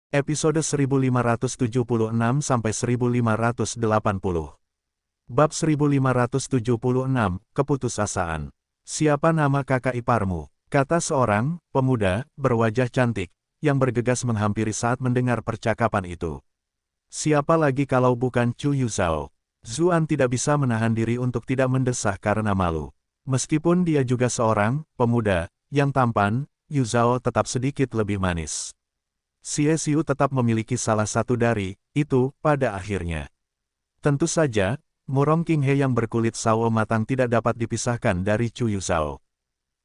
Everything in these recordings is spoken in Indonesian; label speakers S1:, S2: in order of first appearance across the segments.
S1: Episode 1576-1580. Bab 1576, Keputusasaan. Siapa nama kakak iparmu? Kata seorang pemuda berwajah cantik, yang bergegas menghampiri saat mendengar percakapan itu. Siapa lagi kalau bukan Chu Yuzhao? Zuan tidak bisa menahan diri untuk tidak mendesah karena malu. Meskipun dia juga seorang pemuda yang tampan, Yuzhao tetap sedikit lebih manis. Xie Xiu tetap memiliki salah satu dari itu pada akhirnya. Tentu saja, Murong Qinghe yang berkulit sawo matang tidak dapat dipisahkan dari Chu Yuzhao.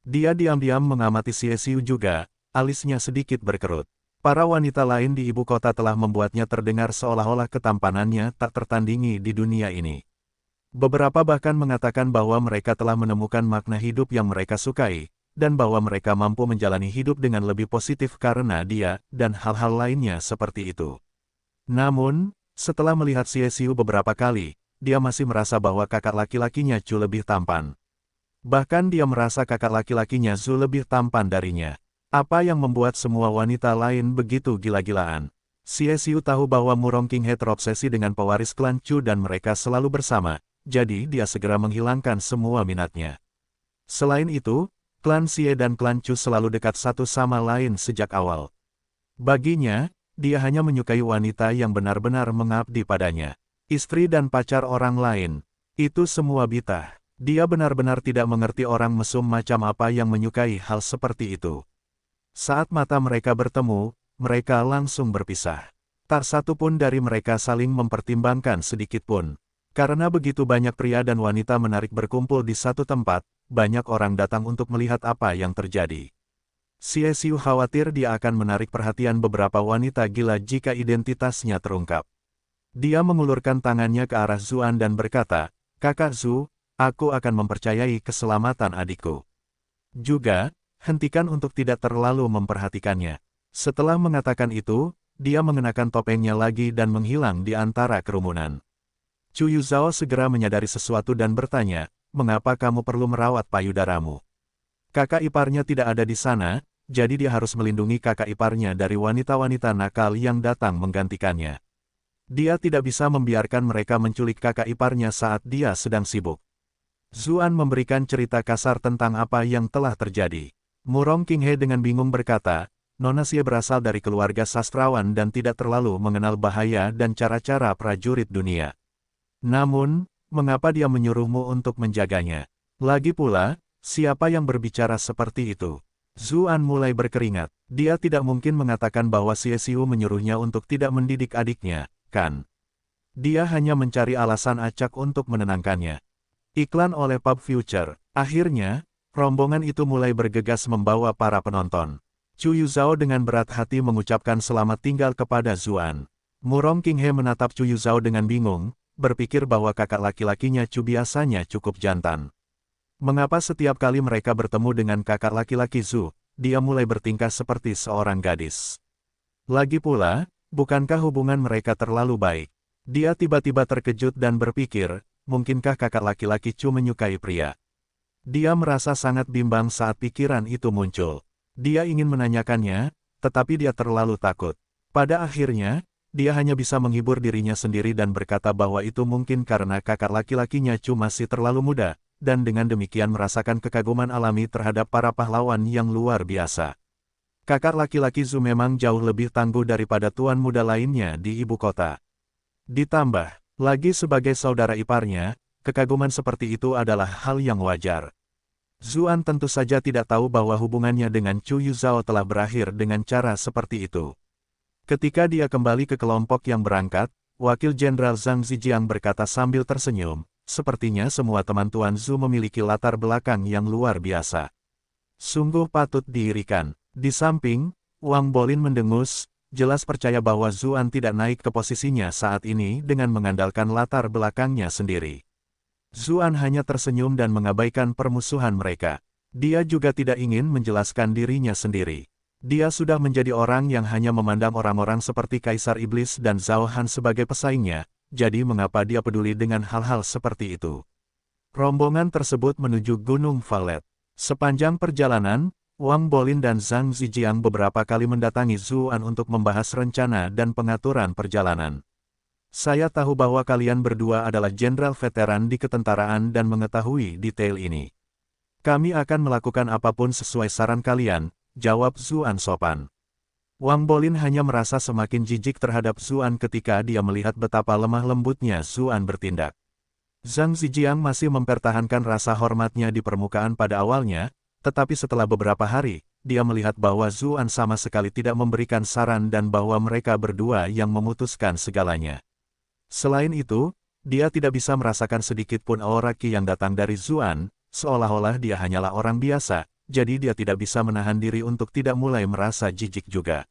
S1: Dia diam-diam mengamati Xie Xiu juga, alisnya sedikit berkerut. Para wanita lain di ibu kota telah membuatnya terdengar seolah-olah ketampanannya tak tertandingi di dunia ini. Beberapa bahkan mengatakan bahwa mereka telah menemukan makna hidup yang mereka sukai, dan bahwa mereka mampu menjalani hidup dengan lebih positif karena dia, dan hal-hal lainnya seperti itu. Namun, setelah melihat Xie Xiu beberapa kali, dia masih merasa bahwa kakak laki-lakinya Chu lebih tampan. Bahkan dia merasa kakak laki-lakinya Zhu lebih tampan darinya. Apa yang membuat semua wanita lain begitu gila-gilaan? Xie Xiu tahu bahwa Murong Qinghe terobsesi dengan pewaris klan Chu dan mereka selalu bersama, jadi dia segera menghilangkan semua minatnya. Selain itu, klan Xie dan klan Chu selalu dekat satu sama lain sejak awal. Baginya, dia hanya menyukai wanita yang benar-benar mengabdi padanya. Istri dan pacar orang lain, itu semua bitah. Dia benar-benar tidak mengerti orang mesum macam apa yang menyukai hal seperti itu. Saat mata mereka bertemu, mereka langsung berpisah. Tak satu pun dari mereka saling mempertimbangkan sedikit pun. Karena begitu banyak pria dan wanita menarik berkumpul di satu tempat, banyak orang datang untuk melihat apa yang terjadi. Xie Xiu khawatir dia akan menarik perhatian beberapa wanita gila jika identitasnya terungkap. Dia mengulurkan tangannya ke arah Zuan dan berkata, "Kakak Zhu, aku akan mempercayai keselamatan adikku. Juga, hentikan untuk tidak terlalu memperhatikannya." Setelah mengatakan itu, dia mengenakan topengnya lagi dan menghilang di antara kerumunan. Chu Yuzhao segera menyadari sesuatu dan bertanya, "Mengapa kamu perlu merawat payudaramu?" Kakak iparnya tidak ada di sana, jadi dia harus melindungi kakak iparnya dari wanita-wanita nakal yang datang menggantikannya. Dia tidak bisa membiarkan mereka menculik kakak iparnya saat dia sedang sibuk. Zuan memberikan cerita kasar tentang apa yang telah terjadi. Murong Qinghe dengan bingung berkata, "Nona Xie berasal dari keluarga sastrawan dan tidak terlalu mengenal bahaya dan cara-cara prajurit dunia. Namun, mengapa dia menyuruhmu untuk menjaganya? Lagi pula, siapa yang berbicara seperti itu?" Zuan mulai berkeringat. Dia tidak mungkin mengatakan bahwa Xie Xiu menyuruhnya untuk tidak mendidik adiknya, kan? Dia hanya mencari alasan acak untuk menenangkannya. Iklan oleh Pub Future. Akhirnya, rombongan itu mulai bergegas membawa para penonton. Chu Yuzhao dengan berat hati mengucapkan selamat tinggal kepada Zuan. Murong Qinghe menatap Chu Yuzhao dengan bingung, berpikir bahwa kakak laki-lakinya Chu biasanya cukup jantan. Mengapa setiap kali mereka bertemu dengan kakak laki-laki Zhu, dia mulai bertingkah seperti seorang gadis? Lagi pula, bukankah hubungan mereka terlalu baik? Dia tiba-tiba terkejut dan berpikir, mungkinkah kakak laki-laki Chu menyukai pria? Dia merasa sangat bimbang saat pikiran itu muncul. Dia ingin menanyakannya, tetapi dia terlalu takut. Pada akhirnya, dia hanya bisa menghibur dirinya sendiri dan berkata bahwa itu mungkin karena kakak laki-lakinya Chu masih terlalu muda, dan dengan demikian merasakan kekaguman alami terhadap para pahlawan yang luar biasa. Kakak laki-laki Zhu memang jauh lebih tangguh daripada tuan muda lainnya di ibu kota. Ditambah lagi sebagai saudara iparnya, kekaguman seperti itu adalah hal yang wajar. Zuan tentu saja tidak tahu bahwa hubungannya dengan Chu Yuzhao telah berakhir dengan cara seperti itu. Ketika dia kembali ke kelompok yang berangkat, Wakil Jenderal Zhang Zijiang berkata sambil tersenyum, "Sepertinya semua teman Tuan Zhu memiliki latar belakang yang luar biasa. Sungguh patut diirikan." Di samping, Wang Bolin mendengus, jelas percaya bahwa Zuan tidak naik ke posisinya saat ini dengan mengandalkan latar belakangnya sendiri. Zuan hanya tersenyum dan mengabaikan permusuhan mereka. Dia juga tidak ingin menjelaskan dirinya sendiri. Dia sudah menjadi orang yang hanya memandang orang-orang seperti Kaisar Iblis dan Zhao Han sebagai pesaingnya, jadi mengapa dia peduli dengan hal-hal seperti itu? Rombongan tersebut menuju Gunung Valet. Sepanjang perjalanan, Wang Bolin dan Zhang Zijiang beberapa kali mendatangi Zuan untuk membahas rencana dan pengaturan perjalanan. Saya tahu bahwa kalian berdua adalah jenderal veteran di ketentaraan dan mengetahui detail ini. Kami akan melakukan apapun sesuai saran kalian, jawab Zuan sopan. Wang Bolin hanya merasa semakin jijik terhadap Zuan ketika dia melihat betapa lemah lembutnya Zuan bertindak. Zhang Zijiang masih mempertahankan rasa hormatnya di permukaan pada awalnya, tetapi setelah beberapa hari, dia melihat bahwa Zuan sama sekali tidak memberikan saran dan bahwa mereka berdua yang memutuskan segalanya. Selain itu, dia tidak bisa merasakan sedikit pun aura Qi yang datang dari Zuan, seolah-olah dia hanyalah orang biasa, jadi dia tidak bisa menahan diri untuk tidak mulai merasa jijik juga.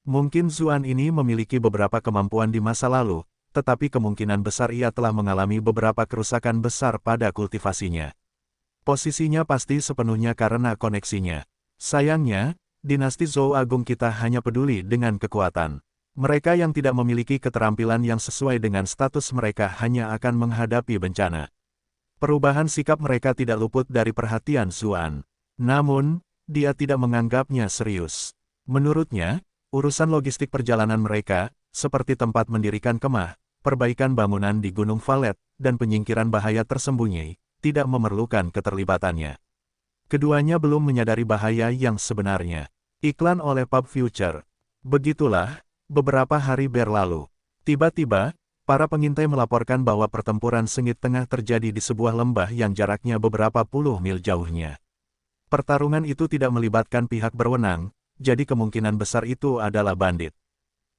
S1: Mungkin Zuan ini memiliki beberapa kemampuan di masa lalu, tetapi kemungkinan besar ia telah mengalami beberapa kerusakan besar pada kultivasinya. Posisinya pasti sepenuhnya karena koneksinya. Sayangnya, dinasti Zhou Agung kita hanya peduli dengan kekuatan. Mereka yang tidak memiliki keterampilan yang sesuai dengan status mereka hanya akan menghadapi bencana. Perubahan sikap mereka tidak luput dari perhatian Zuan. Namun, dia tidak menganggapnya serius. Menurutnya, urusan logistik perjalanan mereka, seperti tempat mendirikan kemah, perbaikan bangunan di Gunung Valet, dan penyingkiran bahaya tersembunyi, tidak memerlukan keterlibatannya. Keduanya belum menyadari bahaya yang sebenarnya. Iklan oleh Pub Future. Begitulah, beberapa hari berlalu. Tiba-tiba, para pengintai melaporkan bahwa pertempuran sengit tengah terjadi di sebuah lembah yang jaraknya beberapa puluh mil jauhnya. Pertarungan itu tidak melibatkan pihak berwenang, jadi kemungkinan besar itu adalah bandit.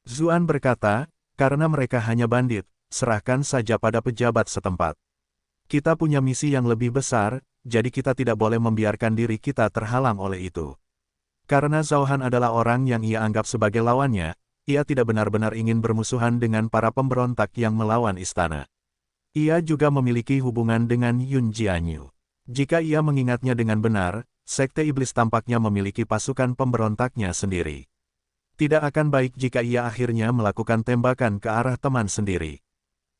S1: Zuan berkata, karena mereka hanya bandit, serahkan saja pada pejabat setempat. Kita punya misi yang lebih besar, jadi kita tidak boleh membiarkan diri kita terhalang oleh itu. Karena Zhao Han adalah orang yang ia anggap sebagai lawannya, ia tidak benar-benar ingin bermusuhan dengan para pemberontak yang melawan istana. Ia juga memiliki hubungan dengan Yun Jianyu. Jika ia mengingatnya dengan benar, Sekte Iblis tampaknya memiliki pasukan pemberontaknya sendiri. Tidak akan baik jika ia akhirnya melakukan tembakan ke arah teman sendiri.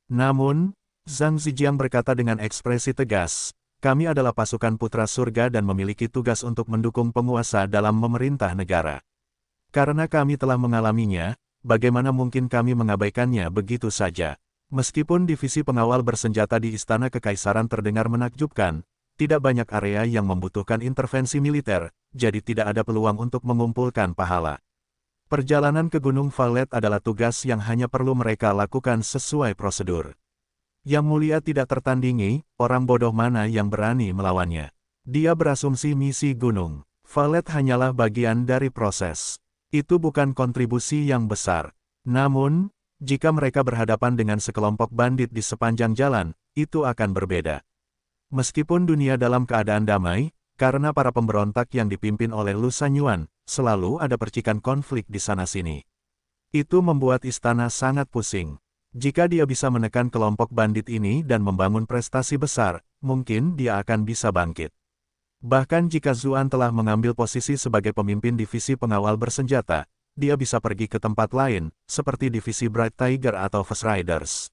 S1: Namun, Zhang Zijiang berkata dengan ekspresi tegas, kami adalah pasukan putra surga dan memiliki tugas untuk mendukung penguasa dalam memerintah negara. Karena kami telah mengalaminya, bagaimana mungkin kami mengabaikannya begitu saja? Meskipun divisi pengawal bersenjata di Istana Kekaisaran terdengar menakjubkan, tidak banyak area yang membutuhkan intervensi militer, jadi tidak ada peluang untuk mengumpulkan pahala. Perjalanan ke Gunung Valet adalah tugas yang hanya perlu mereka lakukan sesuai prosedur. Yang Mulia tidak tertandingi, orang bodoh mana yang berani melawannya. Dia berasumsi misi Gunung Valet hanyalah bagian dari proses. Itu bukan kontribusi yang besar. Namun, jika mereka berhadapan dengan sekelompok bandit di sepanjang jalan, itu akan berbeda. Meskipun dunia dalam keadaan damai, karena para pemberontak yang dipimpin oleh Lu Sanyuan, selalu ada percikan konflik di sana-sini. Itu membuat istana sangat pusing. Jika dia bisa menekan kelompok bandit ini dan membangun prestasi besar, mungkin dia akan bisa bangkit. Bahkan jika Zuan telah mengambil posisi sebagai pemimpin divisi pengawal bersenjata, dia bisa pergi ke tempat lain, seperti divisi Bright Tiger atau Fast Riders.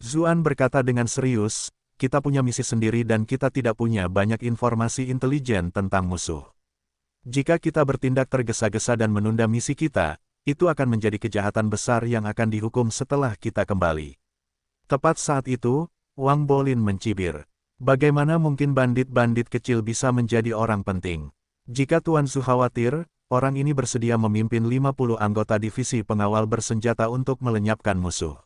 S1: Zuan berkata dengan serius, kita punya misi sendiri dan kita tidak punya banyak informasi intelijen tentang musuh. Jika kita bertindak tergesa-gesa dan menunda misi kita, itu akan menjadi kejahatan besar yang akan dihukum setelah kita kembali. Tepat saat itu, Wang Bolin mencibir. Bagaimana mungkin bandit-bandit kecil bisa menjadi orang penting? Jika Tuan Zhu khawatir, orang ini bersedia memimpin 50 anggota divisi pengawal bersenjata untuk melenyapkan musuh.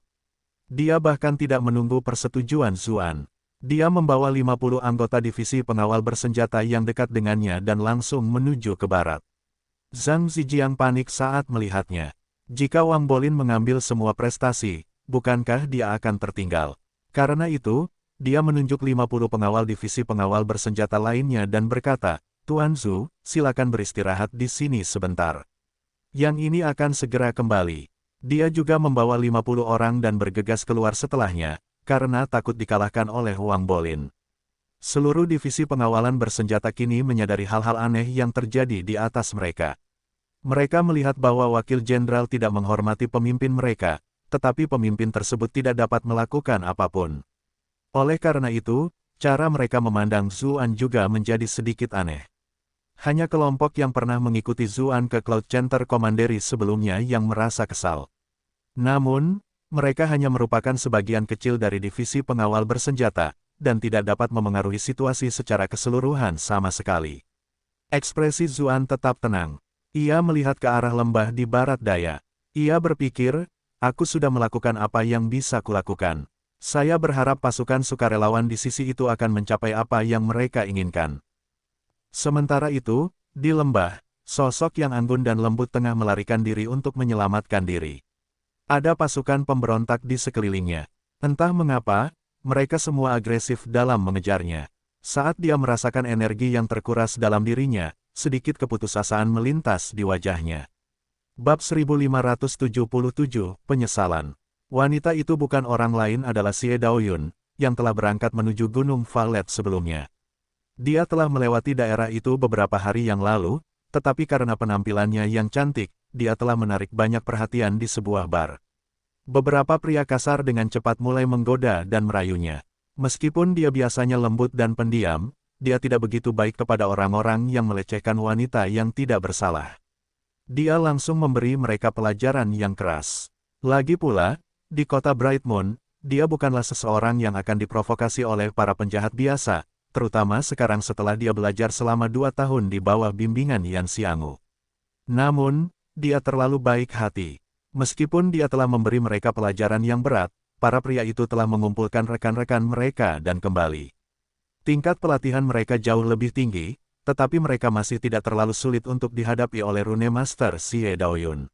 S1: Dia bahkan tidak menunggu persetujuan Zuan. Dia membawa 50 anggota divisi pengawal bersenjata yang dekat dengannya dan langsung menuju ke barat. Zhang Zijiang panik saat melihatnya. Jika Wang Bolin mengambil semua prestasi, bukankah dia akan tertinggal? Karena itu, dia menunjuk 50 pengawal divisi pengawal bersenjata lainnya dan berkata, Tuan Zhu, silakan beristirahat di sini sebentar. Yang ini akan segera kembali. Dia juga membawa 50 orang dan bergegas keluar setelahnya, karena takut dikalahkan oleh Wang Bolin. Seluruh divisi pengawalan bersenjata kini menyadari hal-hal aneh yang terjadi di atas mereka. Mereka melihat bahwa wakil jenderal tidak menghormati pemimpin mereka, tetapi pemimpin tersebut tidak dapat melakukan apapun. Oleh karena itu, cara mereka memandang Zuan juga menjadi sedikit aneh. Hanya kelompok yang pernah mengikuti Zuan ke Cloud Center Commandery sebelumnya yang merasa kesal. Namun, mereka hanya merupakan sebagian kecil dari divisi pengawal bersenjata, dan tidak dapat memengaruhi situasi secara keseluruhan sama sekali. Ekspresi Zuan tetap tenang. Ia melihat ke arah lembah di barat daya. Ia berpikir, aku sudah melakukan apa yang bisa kulakukan. Saya berharap pasukan sukarelawan di sisi itu akan mencapai apa yang mereka inginkan. Sementara itu, di lembah, sosok yang anggun dan lembut tengah melarikan diri untuk menyelamatkan diri. Ada pasukan pemberontak di sekelilingnya. Entah mengapa, mereka semua agresif dalam mengejarnya. Saat dia merasakan energi yang terkuras dalam dirinya, sedikit keputusasaan melintas di wajahnya. Bab 1577, Penyesalan. Wanita itu bukan orang lain adalah Xie Daoyun, yang telah berangkat menuju Gunung Valet sebelumnya. Dia telah melewati daerah itu beberapa hari yang lalu, tetapi karena penampilannya yang cantik, dia telah menarik banyak perhatian di sebuah bar. Beberapa pria kasar dengan cepat mulai menggoda dan merayunya. Meskipun dia biasanya lembut dan pendiam, dia tidak begitu baik kepada orang-orang yang melecehkan wanita yang tidak bersalah. Dia langsung memberi mereka pelajaran yang keras. Lagi pula, di kota Brightmoon, dia bukanlah seseorang yang akan diprovokasi oleh para penjahat biasa, terutama sekarang setelah dia belajar selama 2 tahun di bawah bimbingan Yan Xianggu. Namun, dia terlalu baik hati. Meskipun dia telah memberi mereka pelajaran yang berat, para pria itu telah mengumpulkan rekan-rekan mereka dan kembali. Tingkat pelatihan mereka jauh lebih tinggi, tetapi mereka masih tidak terlalu sulit untuk dihadapi oleh Rune Master Xie Daoyun.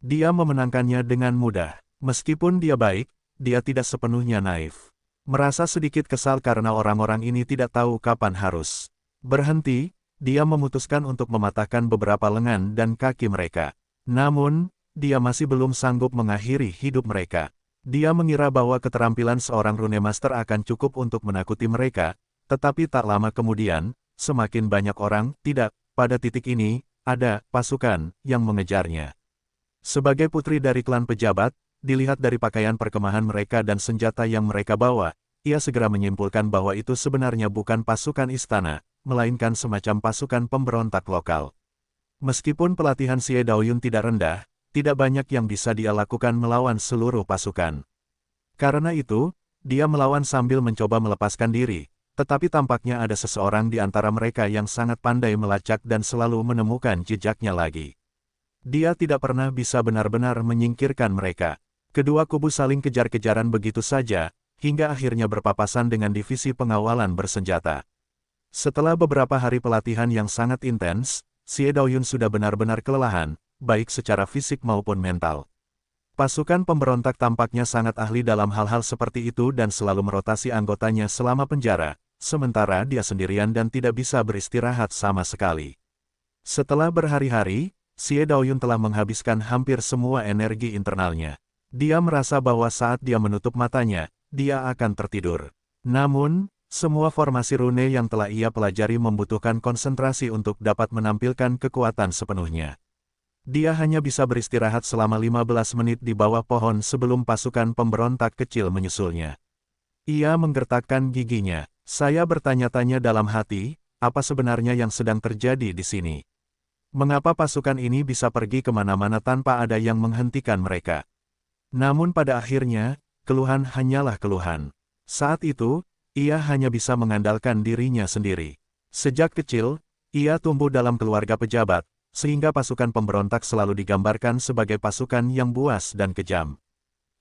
S1: Dia memenangkannya dengan mudah. Meskipun dia baik, dia tidak sepenuhnya naif. Merasa sedikit kesal karena orang-orang ini tidak tahu kapan harus berhenti, dia memutuskan untuk mematahkan beberapa lengan dan kaki mereka. Namun, dia masih belum sanggup mengakhiri hidup mereka. Dia mengira bahwa keterampilan seorang Rune Master akan cukup untuk menakuti mereka, tetapi tak lama kemudian, semakin banyak orang, tidak, pada titik ini, ada pasukan yang mengejarnya. Sebagai putri dari klan pejabat, dilihat dari pakaian perkemahan mereka dan senjata yang mereka bawa, ia segera menyimpulkan bahwa itu sebenarnya bukan pasukan istana, melainkan semacam pasukan pemberontak lokal. Meskipun pelatihan Xie Daoyun tidak rendah, tidak banyak yang bisa dia lakukan melawan seluruh pasukan. Karena itu, dia melawan sambil mencoba melepaskan diri, tetapi tampaknya ada seseorang di antara mereka yang sangat pandai melacak dan selalu menemukan jejaknya lagi. Dia tidak pernah bisa benar-benar menyingkirkan mereka. Kedua kubu saling kejar-kejaran begitu saja, hingga akhirnya berpapasan dengan divisi pengawalan bersenjata. Setelah beberapa hari pelatihan yang sangat intens, Xie Daoyun sudah benar-benar kelelahan, baik secara fisik maupun mental. Pasukan pemberontak tampaknya sangat ahli dalam hal-hal seperti itu dan selalu merotasi anggotanya selama penjara, sementara dia sendirian dan tidak bisa beristirahat sama sekali. Setelah berhari-hari, Xie Daoyun telah menghabiskan hampir semua energi internalnya. Dia merasa bahwa saat dia menutup matanya, dia akan tertidur. Namun, semua formasi rune yang telah ia pelajari membutuhkan konsentrasi untuk dapat menampilkan kekuatan sepenuhnya. Dia hanya bisa beristirahat selama 15 menit di bawah pohon sebelum pasukan pemberontak kecil menyusulnya. Ia menggertakkan giginya. Saya bertanya-tanya dalam hati, apa sebenarnya yang sedang terjadi di sini? Mengapa pasukan ini bisa pergi kemana-mana tanpa ada yang menghentikan mereka? Namun pada akhirnya, keluhan hanyalah keluhan. Saat itu, ia hanya bisa mengandalkan dirinya sendiri. Sejak kecil, ia tumbuh dalam keluarga pejabat, sehingga pasukan pemberontak selalu digambarkan sebagai pasukan yang buas dan kejam.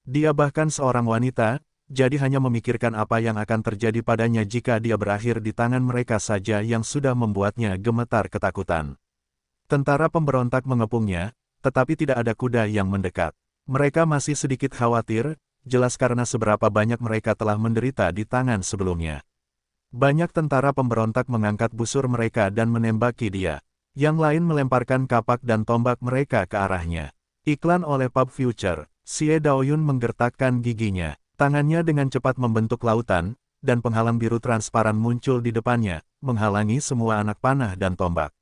S1: Dia bahkan seorang wanita, jadi hanya memikirkan apa yang akan terjadi padanya jika dia berakhir di tangan mereka saja yang sudah membuatnya gemetar ketakutan. Tentara pemberontak mengepungnya, tetapi tidak ada kuda yang mendekat. Mereka masih sedikit khawatir, jelas karena seberapa banyak mereka telah menderita di tangan sebelumnya. Banyak tentara pemberontak mengangkat busur mereka dan menembaki dia. Yang lain melemparkan kapak dan tombak mereka ke arahnya. Iklan oleh Pub Future, Xie Daoyun menggertakkan giginya. Tangannya dengan cepat membentuk lautan, dan penghalang biru transparan muncul di depannya, menghalangi semua anak panah dan tombak.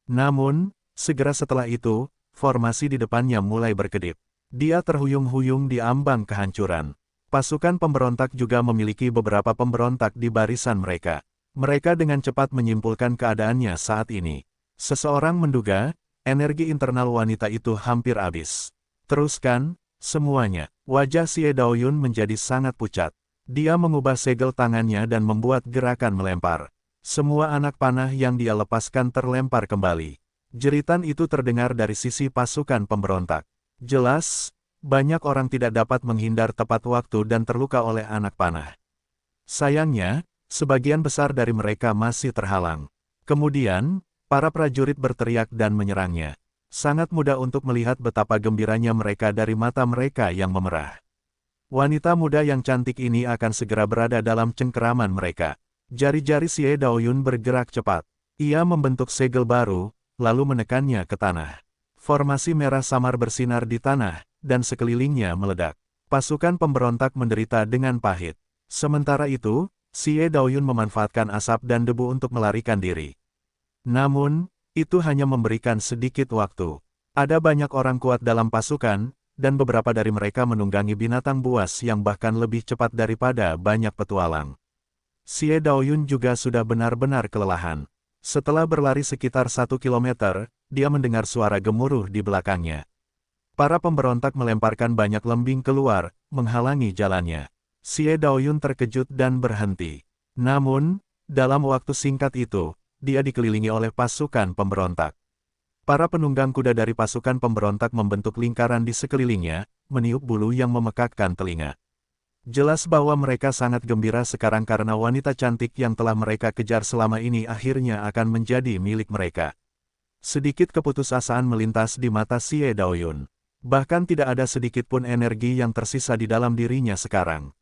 S1: Namun, segera setelah itu, formasi di depannya mulai berkedip. Dia terhuyung-huyung di ambang kehancuran. Pasukan pemberontak juga memiliki beberapa pemberontak di barisan mereka. Mereka dengan cepat menyimpulkan keadaannya saat ini. Seseorang menduga, energi internal wanita itu hampir habis. Teruskan, semuanya. Wajah Xie Daoyun menjadi sangat pucat. Dia mengubah segel tangannya dan membuat gerakan melempar. Semua anak panah yang dia lepaskan terlempar kembali. Jeritan itu terdengar dari sisi pasukan pemberontak. Jelas, banyak orang tidak dapat menghindar tepat waktu dan terluka oleh anak panah. Sayangnya, sebagian besar dari mereka masih terhalang. Kemudian, para prajurit berteriak dan menyerangnya. Sangat mudah untuk melihat betapa gembiranya mereka dari mata mereka yang memerah. Wanita muda yang cantik ini akan segera berada dalam cengkeraman mereka. Jari-jari Xie Daoyun bergerak cepat. Ia membentuk segel baru, lalu menekannya ke tanah. Formasi merah samar bersinar di tanah, dan sekelilingnya meledak. Pasukan pemberontak menderita dengan pahit. Sementara itu, Xie Daoyun memanfaatkan asap dan debu untuk melarikan diri. Namun, itu hanya memberikan sedikit waktu. Ada banyak orang kuat dalam pasukan, dan beberapa dari mereka menunggangi binatang buas yang bahkan lebih cepat daripada banyak petualang. Xie Daoyun juga sudah benar-benar kelelahan. Setelah berlari sekitar 1 kilometer, dia mendengar suara gemuruh di belakangnya. Para pemberontak melemparkan banyak lembing keluar, menghalangi jalannya. Xie Daoyun terkejut dan berhenti. Namun, dalam waktu singkat itu, dia dikelilingi oleh pasukan pemberontak. Para penunggang kuda dari pasukan pemberontak membentuk lingkaran di sekelilingnya, meniup bulu yang memekakkan telinga. Jelas bahwa mereka sangat gembira sekarang karena wanita cantik yang telah mereka kejar selama ini akhirnya akan menjadi milik mereka. Sedikit keputusasaan melintas di mata Xie Daoyun. Bahkan tidak ada sedikit pun energi yang tersisa di dalam dirinya sekarang.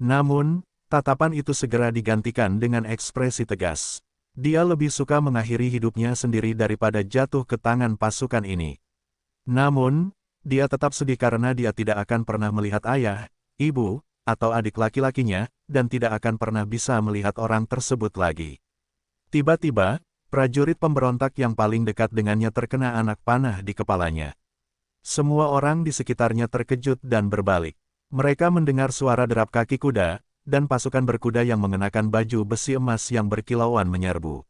S1: Namun, tatapan itu segera digantikan dengan ekspresi tegas. Dia lebih suka mengakhiri hidupnya sendiri daripada jatuh ke tangan pasukan ini. Namun, dia tetap sedih karena dia tidak akan pernah melihat ayah, ibu, atau adik laki-lakinya, dan tidak akan pernah bisa melihat orang tersebut lagi. Tiba-tiba, prajurit pemberontak yang paling dekat dengannya terkena anak panah di kepalanya. Semua orang di sekitarnya terkejut dan berbalik. Mereka mendengar suara derap kaki kuda, dan pasukan berkuda yang mengenakan baju besi emas yang berkilauan menyerbu.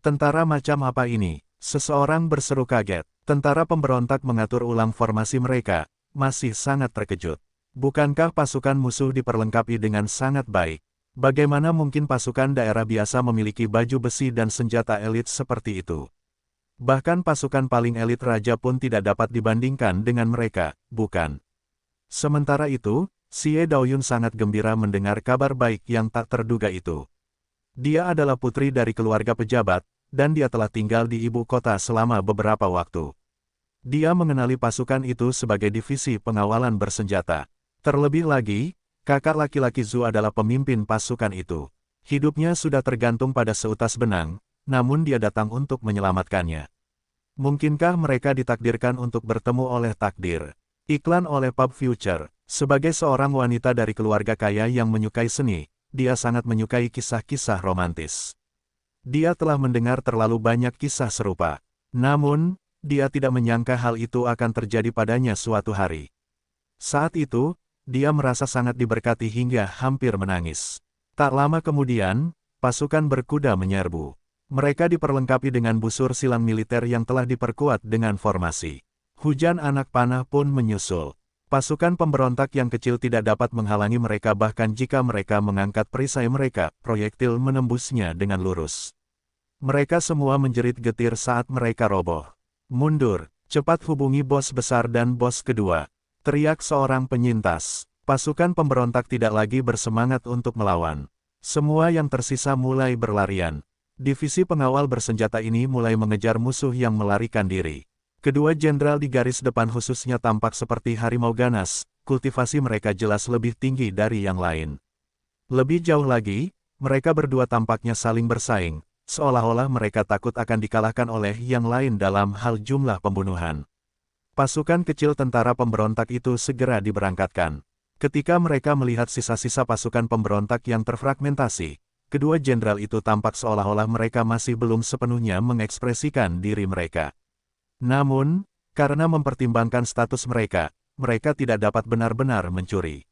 S1: Tentara macam apa ini? Seseorang berseru kaget. Tentara pemberontak mengatur ulang formasi mereka, masih sangat terkejut. Bukankah pasukan musuh diperlengkapi dengan sangat baik? Bagaimana mungkin pasukan daerah biasa memiliki baju besi dan senjata elit seperti itu? Bahkan pasukan paling elit raja pun tidak dapat dibandingkan dengan mereka, bukan? Sementara itu, Xie Daoyun sangat gembira mendengar kabar baik yang tak terduga itu. Dia adalah putri dari keluarga pejabat, dan dia telah tinggal di ibu kota selama beberapa waktu. Dia mengenali pasukan itu sebagai divisi pengawalan bersenjata. Terlebih lagi, kakak laki-laki Zhu adalah pemimpin pasukan itu. Hidupnya sudah tergantung pada seutas benang, namun dia datang untuk menyelamatkannya. Mungkinkah mereka ditakdirkan untuk bertemu oleh takdir? Iklan oleh Pub Future. Sebagai seorang wanita dari keluarga kaya yang menyukai seni, dia sangat menyukai kisah-kisah romantis. Dia telah mendengar terlalu banyak kisah serupa. Namun, dia tidak menyangka hal itu akan terjadi padanya suatu hari. Saat itu, dia merasa sangat diberkati hingga hampir menangis. Tak lama kemudian, pasukan berkuda menyerbu. Mereka diperlengkapi dengan busur silang militer yang telah diperkuat dengan formasi. Hujan anak panah pun menyusul. Pasukan pemberontak yang kecil tidak dapat menghalangi mereka bahkan jika mereka mengangkat perisai mereka, proyektil menembusnya dengan lurus. Mereka semua menjerit getir saat mereka roboh. Mundur, cepat hubungi bos besar dan bos kedua. Teriak seorang penyintas. Pasukan pemberontak tidak lagi bersemangat untuk melawan. Semua yang tersisa mulai berlarian. Divisi pengawal bersenjata ini mulai mengejar musuh yang melarikan diri. Kedua jenderal di garis depan khususnya tampak seperti harimau ganas, kultivasi mereka jelas lebih tinggi dari yang lain. Lebih jauh lagi, mereka berdua tampaknya saling bersaing, seolah-olah mereka takut akan dikalahkan oleh yang lain dalam hal jumlah pembunuhan. Pasukan kecil tentara pemberontak itu segera diberangkatkan. Ketika mereka melihat sisa-sisa pasukan pemberontak yang terfragmentasi, kedua jenderal itu tampak seolah-olah mereka masih belum sepenuhnya mengekspresikan diri mereka. Namun, karena mempertimbangkan status mereka, mereka tidak dapat benar-benar mencuri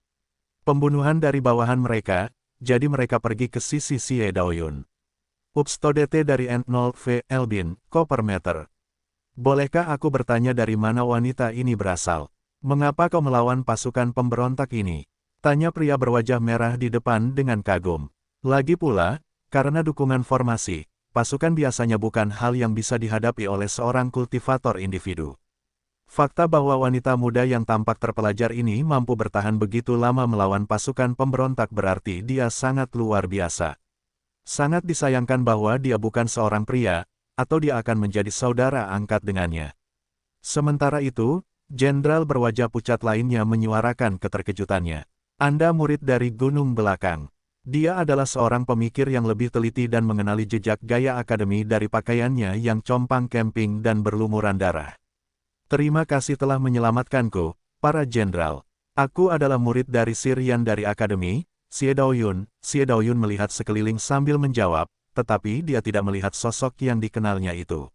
S1: pembunuhan dari bawahan mereka, jadi mereka pergi ke sisi Xie Daoyun. Upstodete dari N0V Elbin, Kopermeter. Bolehkah aku bertanya dari mana wanita ini berasal? Mengapa kau melawan pasukan pemberontak ini? Tanya pria berwajah merah di depan dengan kagum. Lagi pula, karena dukungan formasi, pasukan biasanya bukan hal yang bisa dihadapi oleh seorang kultivator individu. Fakta bahwa wanita muda yang tampak terpelajar ini mampu bertahan begitu lama melawan pasukan pemberontak berarti dia sangat luar biasa. Sangat disayangkan bahwa dia bukan seorang pria, atau dia akan menjadi saudara angkat dengannya. Sementara itu, jenderal berwajah pucat lainnya menyuarakan keterkejutannya. Anda murid dari Gunung Belakang. Dia adalah seorang pemikir yang lebih teliti dan mengenali jejak gaya akademi dari pakaiannya yang compang camping dan berlumuran darah. Terima kasih telah menyelamatkanku, para jenderal. Aku adalah murid dari Sirian dari akademi, Xie Daoyun. Xie Daoyun melihat sekeliling sambil menjawab, tetapi dia tidak melihat sosok yang dikenalnya itu.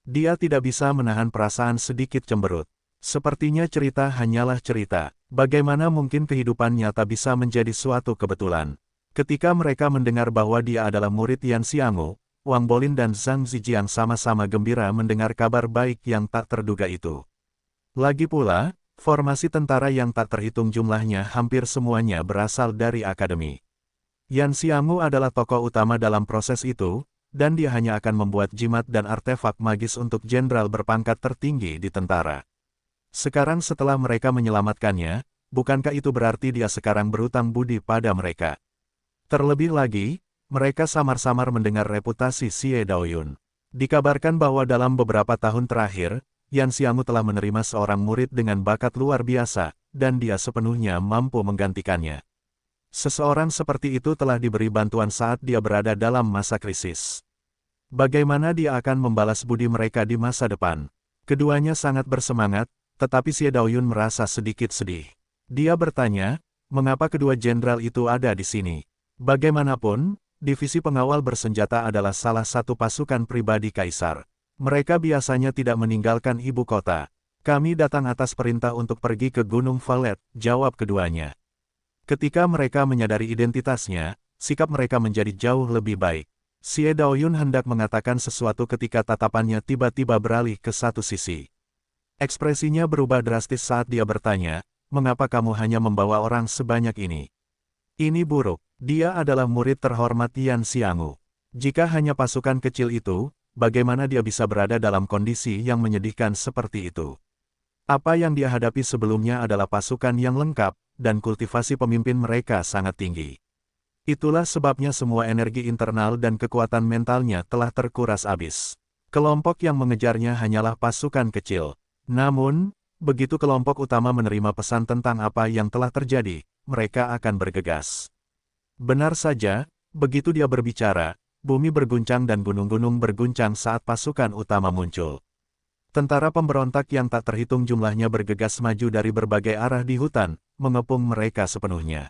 S1: Dia tidak bisa menahan perasaan sedikit cemberut. Sepertinya cerita hanyalah cerita. Bagaimana mungkin kehidupan nyata bisa menjadi suatu kebetulan? Ketika mereka mendengar bahwa dia adalah murid Yan Xianggu, Wang Bolin dan Zhang Zijiang sama-sama gembira mendengar kabar baik yang tak terduga itu. Lagi pula, formasi tentara yang tak terhitung jumlahnya hampir semuanya berasal dari akademi. Yan Xianggu adalah tokoh utama dalam proses itu, dan dia hanya akan membuat jimat dan artefak magis untuk jenderal berpangkat tertinggi di tentara. Sekarang setelah mereka menyelamatkannya, bukankah itu berarti dia sekarang berutang budi pada mereka? Terlebih lagi, mereka samar-samar mendengar reputasi Xie Daoyun. Dikabarkan bahwa dalam beberapa tahun terakhir, Yan Xianggu telah menerima seorang murid dengan bakat luar biasa, dan dia sepenuhnya mampu menggantikannya. Seseorang seperti itu telah diberi bantuan saat dia berada dalam masa krisis. Bagaimana dia akan membalas budi mereka di masa depan? Keduanya sangat bersemangat, tetapi Xie Daoyun merasa sedikit sedih. Dia bertanya, mengapa kedua jenderal itu ada di sini? Bagaimanapun, divisi pengawal bersenjata adalah salah satu pasukan pribadi kaisar. Mereka biasanya tidak meninggalkan ibu kota. Kami datang atas perintah untuk pergi ke Gunung Valet, jawab keduanya. Ketika mereka menyadari identitasnya, sikap mereka menjadi jauh lebih baik. Xie Daoyun hendak mengatakan sesuatu ketika tatapannya tiba-tiba beralih ke satu sisi. Ekspresinya berubah drastis saat dia bertanya, mengapa kamu hanya membawa orang sebanyak ini? Ini buruk, dia adalah murid terhormat Yan Xianggu. Jika hanya pasukan kecil itu, bagaimana dia bisa berada dalam kondisi yang menyedihkan seperti itu? Apa yang dia hadapi sebelumnya adalah pasukan yang lengkap, dan kultivasi pemimpin mereka sangat tinggi. Itulah sebabnya semua energi internal dan kekuatan mentalnya telah terkuras habis. Kelompok yang mengejarnya hanyalah pasukan kecil. Namun, begitu kelompok utama menerima pesan tentang apa yang telah terjadi, mereka akan bergegas. Benar saja, begitu dia berbicara, bumi berguncang dan gunung-gunung berguncang saat pasukan utama muncul. Tentara pemberontak yang tak terhitung jumlahnya bergegas maju dari berbagai arah di hutan, mengepung mereka sepenuhnya.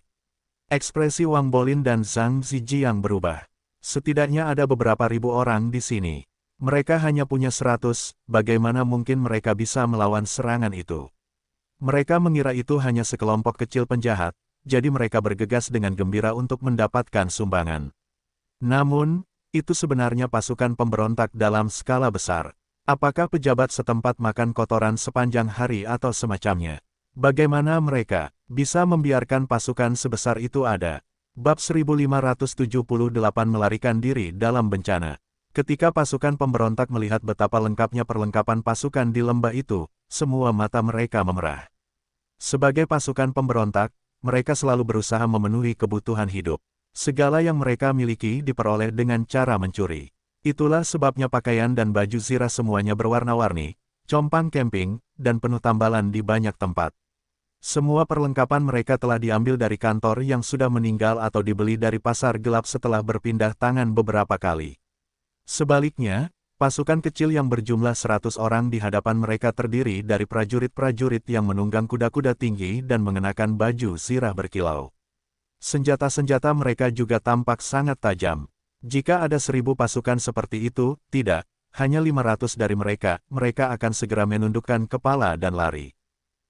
S1: Ekspresi Wang Bolin dan Zhang Zijiang berubah. Setidaknya ada beberapa ribu orang di sini. Mereka hanya punya 100, bagaimana mungkin mereka bisa melawan serangan itu? Mereka mengira itu hanya sekelompok kecil penjahat, jadi mereka bergegas dengan gembira untuk mendapatkan sumbangan. Namun, itu sebenarnya pasukan pemberontak dalam skala besar. Apakah pejabat setempat makan kotoran sepanjang hari atau semacamnya? Bagaimana mereka bisa membiarkan pasukan sebesar itu ada? Bab 1578 melarikan diri dalam bencana. Ketika pasukan pemberontak melihat betapa lengkapnya perlengkapan pasukan di lembah itu, semua mata mereka memerah. Sebagai pasukan pemberontak, mereka selalu berusaha memenuhi kebutuhan hidup. Segala yang mereka miliki diperoleh dengan cara mencuri. Itulah sebabnya pakaian dan baju zirah semuanya berwarna-warni, compang camping, dan penuh tambalan di banyak tempat. Semua perlengkapan mereka telah diambil dari kantor yang sudah meninggal atau dibeli dari pasar gelap setelah berpindah tangan beberapa kali. Sebaliknya, pasukan kecil yang berjumlah 100 orang di hadapan mereka terdiri dari prajurit-prajurit yang menunggang kuda-kuda tinggi dan mengenakan baju zirah berkilau. Senjata-senjata mereka juga tampak sangat tajam. Jika ada 1000 pasukan seperti itu, tidak, hanya 500 dari mereka akan segera menundukkan kepala dan lari.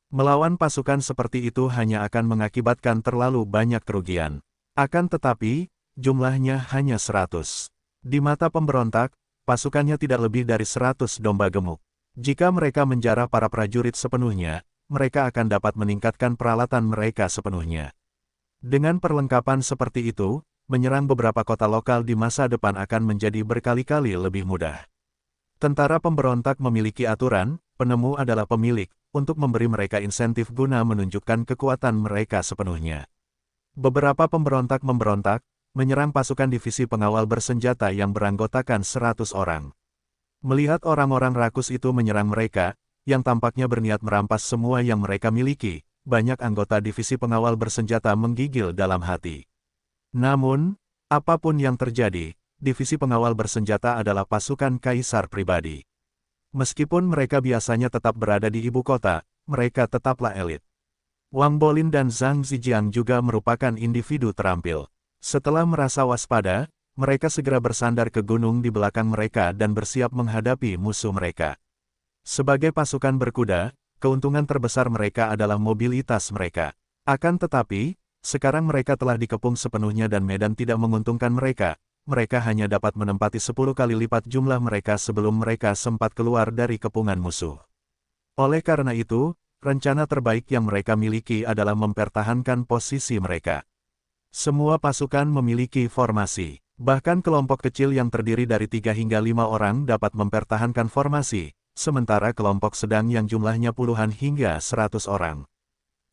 S1: Melawan pasukan seperti itu hanya akan mengakibatkan terlalu banyak kerugian. Akan tetapi, jumlahnya hanya 100. Di mata pemberontak, pasukannya tidak lebih dari 100 domba gemuk. Jika mereka menjarah para prajurit sepenuhnya, mereka akan dapat meningkatkan peralatan mereka sepenuhnya. Dengan perlengkapan seperti itu, menyerang beberapa kota lokal di masa depan akan menjadi berkali-kali lebih mudah. Tentara pemberontak memiliki aturan, penemu adalah pemilik, untuk memberi mereka insentif guna menunjukkan kekuatan mereka sepenuhnya. Beberapa pemberontak memberontak, menyerang pasukan divisi pengawal bersenjata yang beranggotakan 100 orang. Melihat orang-orang rakus itu menyerang mereka, yang tampaknya berniat merampas semua yang mereka miliki, banyak anggota divisi pengawal bersenjata menggigil dalam hati. Namun, apapun yang terjadi, divisi pengawal bersenjata adalah pasukan kaisar pribadi. Meskipun mereka biasanya tetap berada di ibu kota, mereka tetaplah elit. Wang Bolin dan Zhang Zijiang juga merupakan individu terampil. Setelah merasa waspada, mereka segera bersandar ke gunung di belakang mereka dan bersiap menghadapi musuh mereka. Sebagai pasukan berkuda, keuntungan terbesar mereka adalah mobilitas mereka. Akan tetapi, sekarang mereka telah dikepung sepenuhnya dan medan tidak menguntungkan mereka. Mereka hanya dapat menempati 10 kali lipat jumlah mereka sebelum mereka sempat keluar dari kepungan musuh. Oleh karena itu, rencana terbaik yang mereka miliki adalah mempertahankan posisi mereka. Semua pasukan memiliki formasi. Bahkan kelompok kecil yang terdiri dari 3 hingga 5 orang dapat mempertahankan formasi, sementara kelompok sedang yang jumlahnya puluhan hingga 100 orang.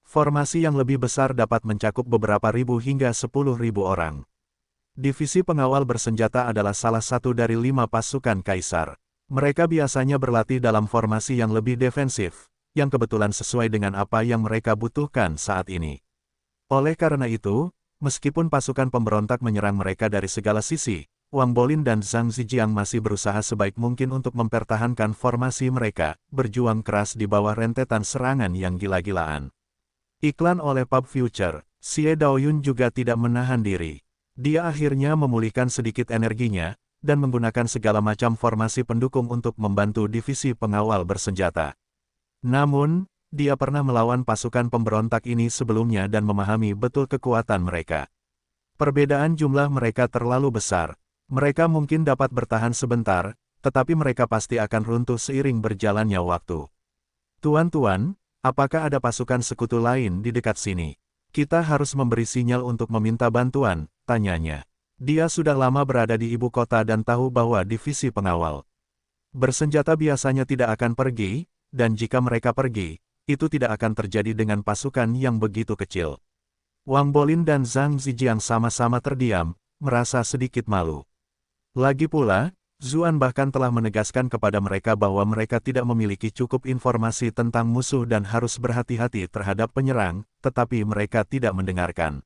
S1: Formasi yang lebih besar dapat mencakup beberapa ribu hingga 10.000 orang. Divisi pengawal bersenjata adalah salah satu dari 5 pasukan kaisar. Mereka biasanya berlatih dalam formasi yang lebih defensif, yang kebetulan sesuai dengan apa yang mereka butuhkan saat ini. Oleh karena itu, meskipun pasukan pemberontak menyerang mereka dari segala sisi, Wang Bolin dan Zhang Zijiang masih berusaha sebaik mungkin untuk mempertahankan formasi mereka, berjuang keras di bawah rentetan serangan yang gila-gilaan. Iklan oleh Pub Future, Xie Daoyun juga tidak menahan diri. Dia akhirnya memulihkan sedikit energinya, dan menggunakan segala macam formasi pendukung untuk membantu divisi pengawal bersenjata. Namun, dia pernah melawan pasukan pemberontak ini sebelumnya dan memahami betul kekuatan mereka. Perbedaan jumlah mereka terlalu besar. Mereka mungkin dapat bertahan sebentar, tetapi mereka pasti akan runtuh seiring berjalannya waktu. Tuan-tuan, apakah ada pasukan sekutu lain di dekat sini? Kita harus memberi sinyal untuk meminta bantuan, tanyanya. Dia sudah lama berada di ibu kota dan tahu bahwa divisi pengawal bersenjata biasanya tidak akan pergi, dan jika mereka pergi, itu tidak akan terjadi dengan pasukan yang begitu kecil. Wang Bolin dan Zhang Zijiang sama-sama terdiam, merasa sedikit malu. Lagi pula, Zuan bahkan telah menegaskan kepada mereka bahwa mereka tidak memiliki cukup informasi tentang musuh dan harus berhati-hati terhadap penyerang, tetapi mereka tidak mendengarkan.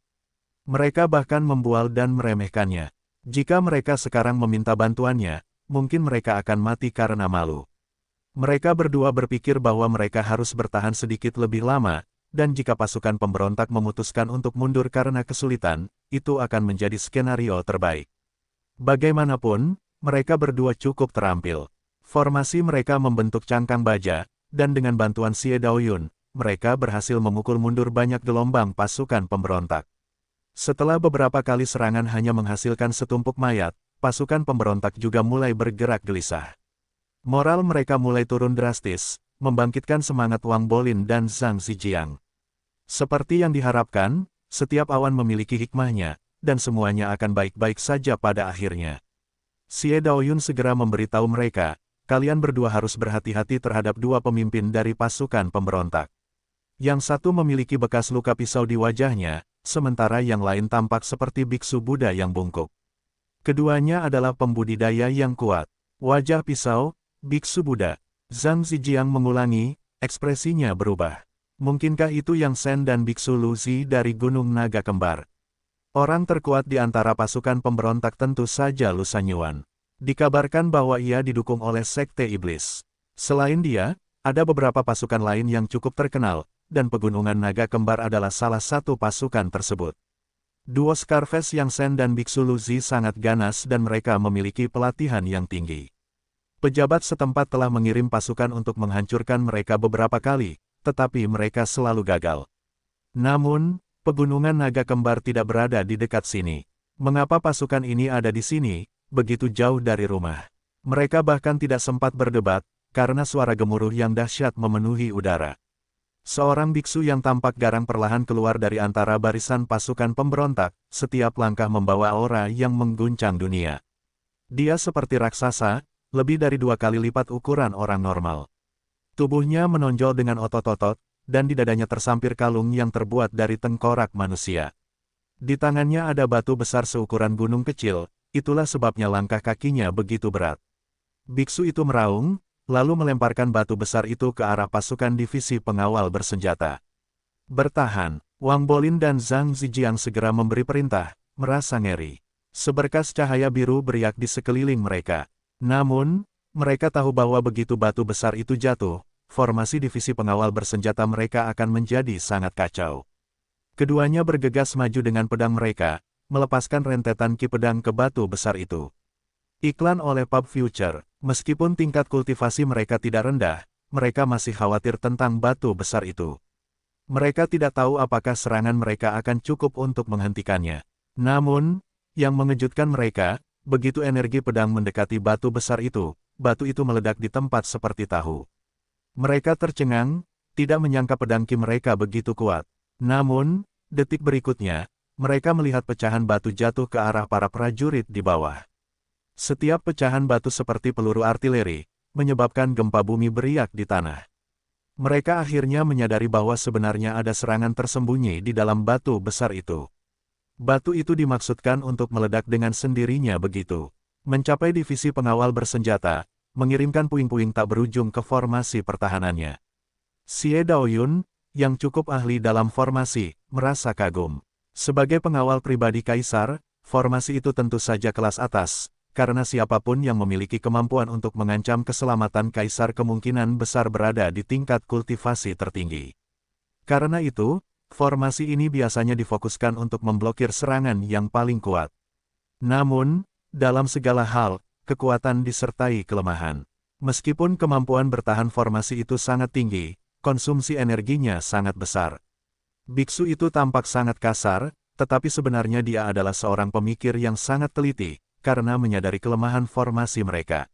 S1: Mereka bahkan membual dan meremehkannya. Jika mereka sekarang meminta bantuannya, mungkin mereka akan mati karena malu. Mereka berdua berpikir bahwa mereka harus bertahan sedikit lebih lama, dan jika pasukan pemberontak memutuskan untuk mundur karena kesulitan, itu akan menjadi skenario terbaik. Bagaimanapun, mereka berdua cukup terampil. Formasi mereka membentuk cangkang baja, dan dengan bantuan Xie Daoyun, mereka berhasil memukul mundur banyak gelombang pasukan pemberontak. Setelah beberapa kali serangan hanya menghasilkan setumpuk mayat, pasukan pemberontak juga mulai bergerak gelisah. Moral mereka mulai turun drastis, membangkitkan semangat Wang Bolin dan Zhang Zijiang. Seperti yang diharapkan, setiap awan memiliki hikmahnya, dan semuanya akan baik-baik saja pada akhirnya. Xie Daoyun segera memberitahu mereka, kalian berdua harus berhati-hati terhadap 2 pemimpin dari pasukan pemberontak. Yang satu memiliki bekas luka pisau di wajahnya, sementara yang lain tampak seperti biksu Buddha yang bungkuk. Keduanya adalah pembudidaya yang kuat. Wajah pisau, biksu Buddha. Zhang Zijiang mengulangi, ekspresinya berubah. Mungkinkah itu Yang Shen dan biksu Luzi dari Gunung Naga Kembar? Orang terkuat di antara pasukan pemberontak tentu saja Lu Sanyuan. Dikabarkan bahwa ia didukung oleh Sekte Iblis. Selain dia, ada beberapa pasukan lain yang cukup terkenal, dan Pegunungan Naga Kembar adalah salah satu pasukan tersebut. Duo Scarface Yang Shen dan biksu Luzi sangat ganas dan mereka memiliki pelatihan yang tinggi. Pejabat setempat telah mengirim pasukan untuk menghancurkan mereka beberapa kali, tetapi mereka selalu gagal. Namun, Pegunungan Naga Kembar tidak berada di dekat sini. Mengapa pasukan ini ada di sini? begitu jauh dari rumah. Mereka bahkan tidak sempat berdebat, karena suara gemuruh yang dahsyat memenuhi udara. Seorang biksu yang tampak garang perlahan keluar dari antara barisan pasukan pemberontak, setiap langkah membawa aura yang mengguncang dunia. Dia seperti raksasa, lebih dari 2 kali lipat ukuran orang normal. Tubuhnya menonjol dengan otot-otot, dan di dadanya tersampir kalung yang terbuat dari tengkorak manusia. Di tangannya ada batu besar seukuran gunung kecil, itulah sebabnya langkah kakinya begitu berat. Biksu itu meraung, lalu melemparkan batu besar itu ke arah pasukan divisi pengawal bersenjata. Bertahan, Wang Bolin dan Zhang Zijiang segera memberi perintah, merasa ngeri. Seberkas cahaya biru beriak di sekeliling mereka. Namun, mereka tahu bahwa begitu batu besar itu jatuh, formasi divisi pengawal bersenjata mereka akan menjadi sangat kacau. Keduanya bergegas maju dengan pedang mereka, melepaskan rentetan ki pedang ke batu besar itu. Iklan oleh Pub Future, meskipun tingkat kultivasi mereka tidak rendah, mereka masih khawatir tentang batu besar itu. Mereka tidak tahu apakah serangan mereka akan cukup untuk menghentikannya. Namun, yang mengejutkan mereka, begitu energi pedang mendekati batu besar itu, batu itu meledak di tempat seperti tahu. Mereka tercengang, tidak menyangka pedang ki mereka begitu kuat. Namun, detik berikutnya, mereka melihat pecahan batu jatuh ke arah para prajurit di bawah. Setiap pecahan batu seperti peluru artileri, menyebabkan gempa bumi beriak di tanah. Mereka akhirnya menyadari bahwa sebenarnya ada serangan tersembunyi di dalam batu besar itu. Batu itu dimaksudkan untuk meledak dengan sendirinya begitu. Mencapai divisi pengawal bersenjata, mengirimkan puing-puing tak berujung ke formasi pertahanannya. Xie Daoyun, yang cukup ahli dalam formasi, merasa kagum. Sebagai pengawal pribadi kaisar, formasi itu tentu saja kelas atas, karena siapapun yang memiliki kemampuan untuk mengancam keselamatan kaisar kemungkinan besar berada di tingkat kultivasi tertinggi. Karena itu, formasi ini biasanya difokuskan untuk memblokir serangan yang paling kuat. Namun, dalam segala hal, kekuatan disertai kelemahan. Meskipun kemampuan bertahan formasi itu sangat tinggi, konsumsi energinya sangat besar. Biksu itu tampak sangat kasar, tetapi sebenarnya dia adalah seorang pemikir yang sangat teliti, karena menyadari kelemahan formasi mereka.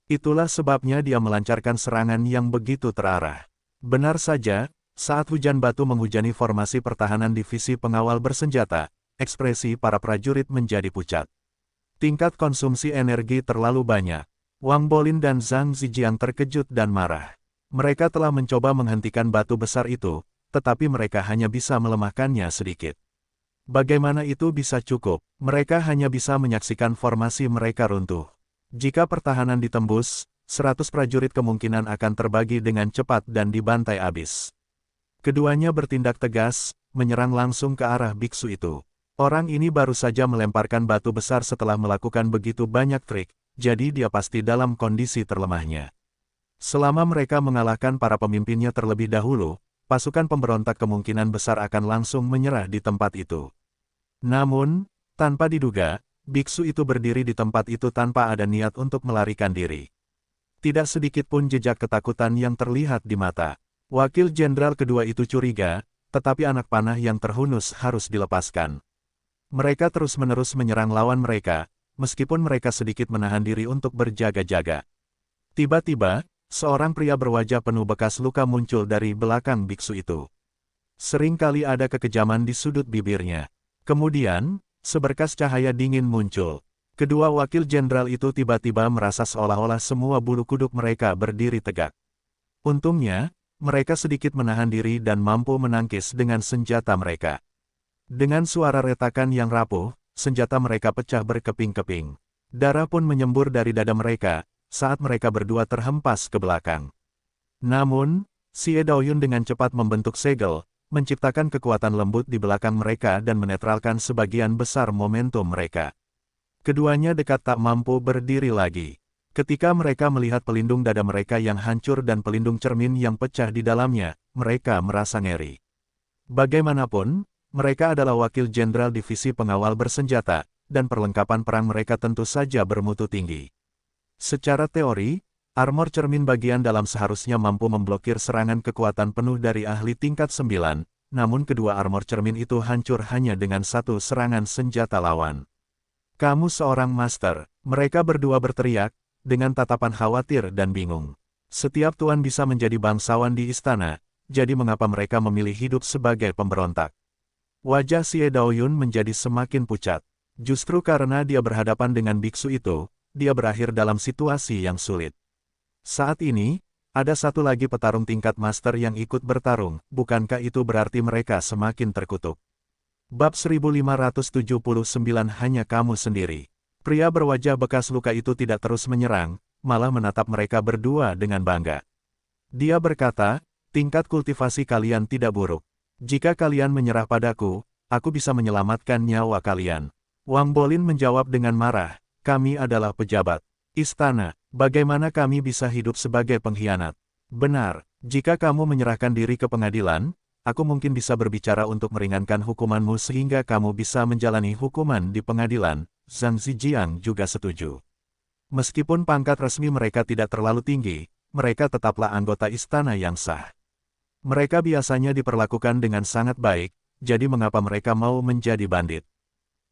S1: Itulah sebabnya dia melancarkan serangan yang begitu terarah. Benar saja, saat hujan batu menghujani formasi pertahanan divisi pengawal bersenjata, ekspresi para prajurit menjadi pucat. Tingkat konsumsi energi terlalu banyak. Wang Bolin dan Zhang Zijiang terkejut dan marah. Mereka telah mencoba menghentikan batu besar itu, tetapi mereka hanya bisa melemahkannya sedikit. Bagaimana itu bisa cukup? Mereka hanya bisa menyaksikan formasi mereka runtuh. Jika pertahanan ditembus, 100 prajurit kemungkinan akan terbagi dengan cepat dan dibantai habis. Keduanya bertindak tegas, menyerang langsung ke arah biksu itu. Orang ini baru saja melemparkan batu besar setelah melakukan begitu banyak trik, jadi dia pasti dalam kondisi terlemahnya. Selama mereka mengalahkan para pemimpinnya terlebih dahulu, pasukan pemberontak kemungkinan besar akan langsung menyerah di tempat itu. Namun, tanpa diduga, biksu itu berdiri di tempat itu tanpa ada niat untuk melarikan diri. Tidak sedikit pun jejak ketakutan yang terlihat di mata. Wakil jenderal kedua itu curiga, tetapi anak panah yang terhunus harus dilepaskan. Mereka terus-menerus menyerang lawan mereka, meskipun mereka sedikit menahan diri untuk berjaga-jaga. Tiba-tiba, seorang pria berwajah penuh bekas luka muncul dari belakang biksu itu. Seringkali ada kekejaman di sudut bibirnya. Kemudian, seberkas cahaya dingin muncul. Kedua wakil jenderal itu tiba-tiba merasa seolah-olah semua bulu kuduk mereka berdiri tegak. Untungnya, mereka sedikit menahan diri dan mampu menangkis dengan senjata mereka. Dengan suara retakan yang rapuh, senjata mereka pecah berkeping-keping. Darah pun menyembur dari dada mereka, saat mereka berdua terhempas ke belakang. Namun, Xie Daoyun dengan cepat membentuk segel, menciptakan kekuatan lembut di belakang mereka dan menetralkan sebagian besar momentum mereka. Keduanya dekat tak mampu berdiri lagi. Ketika mereka melihat pelindung dada mereka yang hancur dan pelindung cermin yang pecah di dalamnya, mereka merasa ngeri. Bagaimanapun, mereka adalah wakil jenderal divisi pengawal bersenjata, dan perlengkapan perang mereka tentu saja bermutu tinggi. Secara teori, armor cermin bagian dalam seharusnya mampu memblokir serangan kekuatan penuh dari ahli tingkat 9, namun kedua armor cermin itu hancur hanya dengan satu serangan senjata lawan. Kamu seorang master, mereka berdua berteriak, dengan tatapan khawatir dan bingung. Setiap tuan bisa menjadi bangsawan di istana, jadi mengapa mereka memilih hidup sebagai pemberontak? Wajah Xie Daoyun menjadi semakin pucat. Justru karena dia berhadapan dengan biksu itu, dia berakhir dalam situasi yang sulit. Saat ini, ada satu lagi petarung tingkat master yang ikut bertarung, bukankah itu berarti mereka semakin terkutuk? Bab 1579 hanya kamu sendiri. Pria berwajah bekas luka itu tidak terus menyerang, malah menatap mereka berdua dengan bangga. Dia berkata, tingkat kultivasi kalian tidak buruk. Jika kalian menyerah padaku, aku bisa menyelamatkan nyawa kalian. Wang Bolin menjawab dengan marah, kami adalah pejabat istana, bagaimana kami bisa hidup sebagai pengkhianat? Benar, jika kamu menyerahkan diri ke pengadilan, aku mungkin bisa berbicara untuk meringankan hukumanmu sehingga kamu bisa menjalani hukuman di pengadilan. Zhang Zijiang juga setuju. Meskipun pangkat resmi mereka tidak terlalu tinggi, mereka tetaplah anggota istana yang sah. Mereka biasanya diperlakukan dengan sangat baik, jadi mengapa mereka mau menjadi bandit?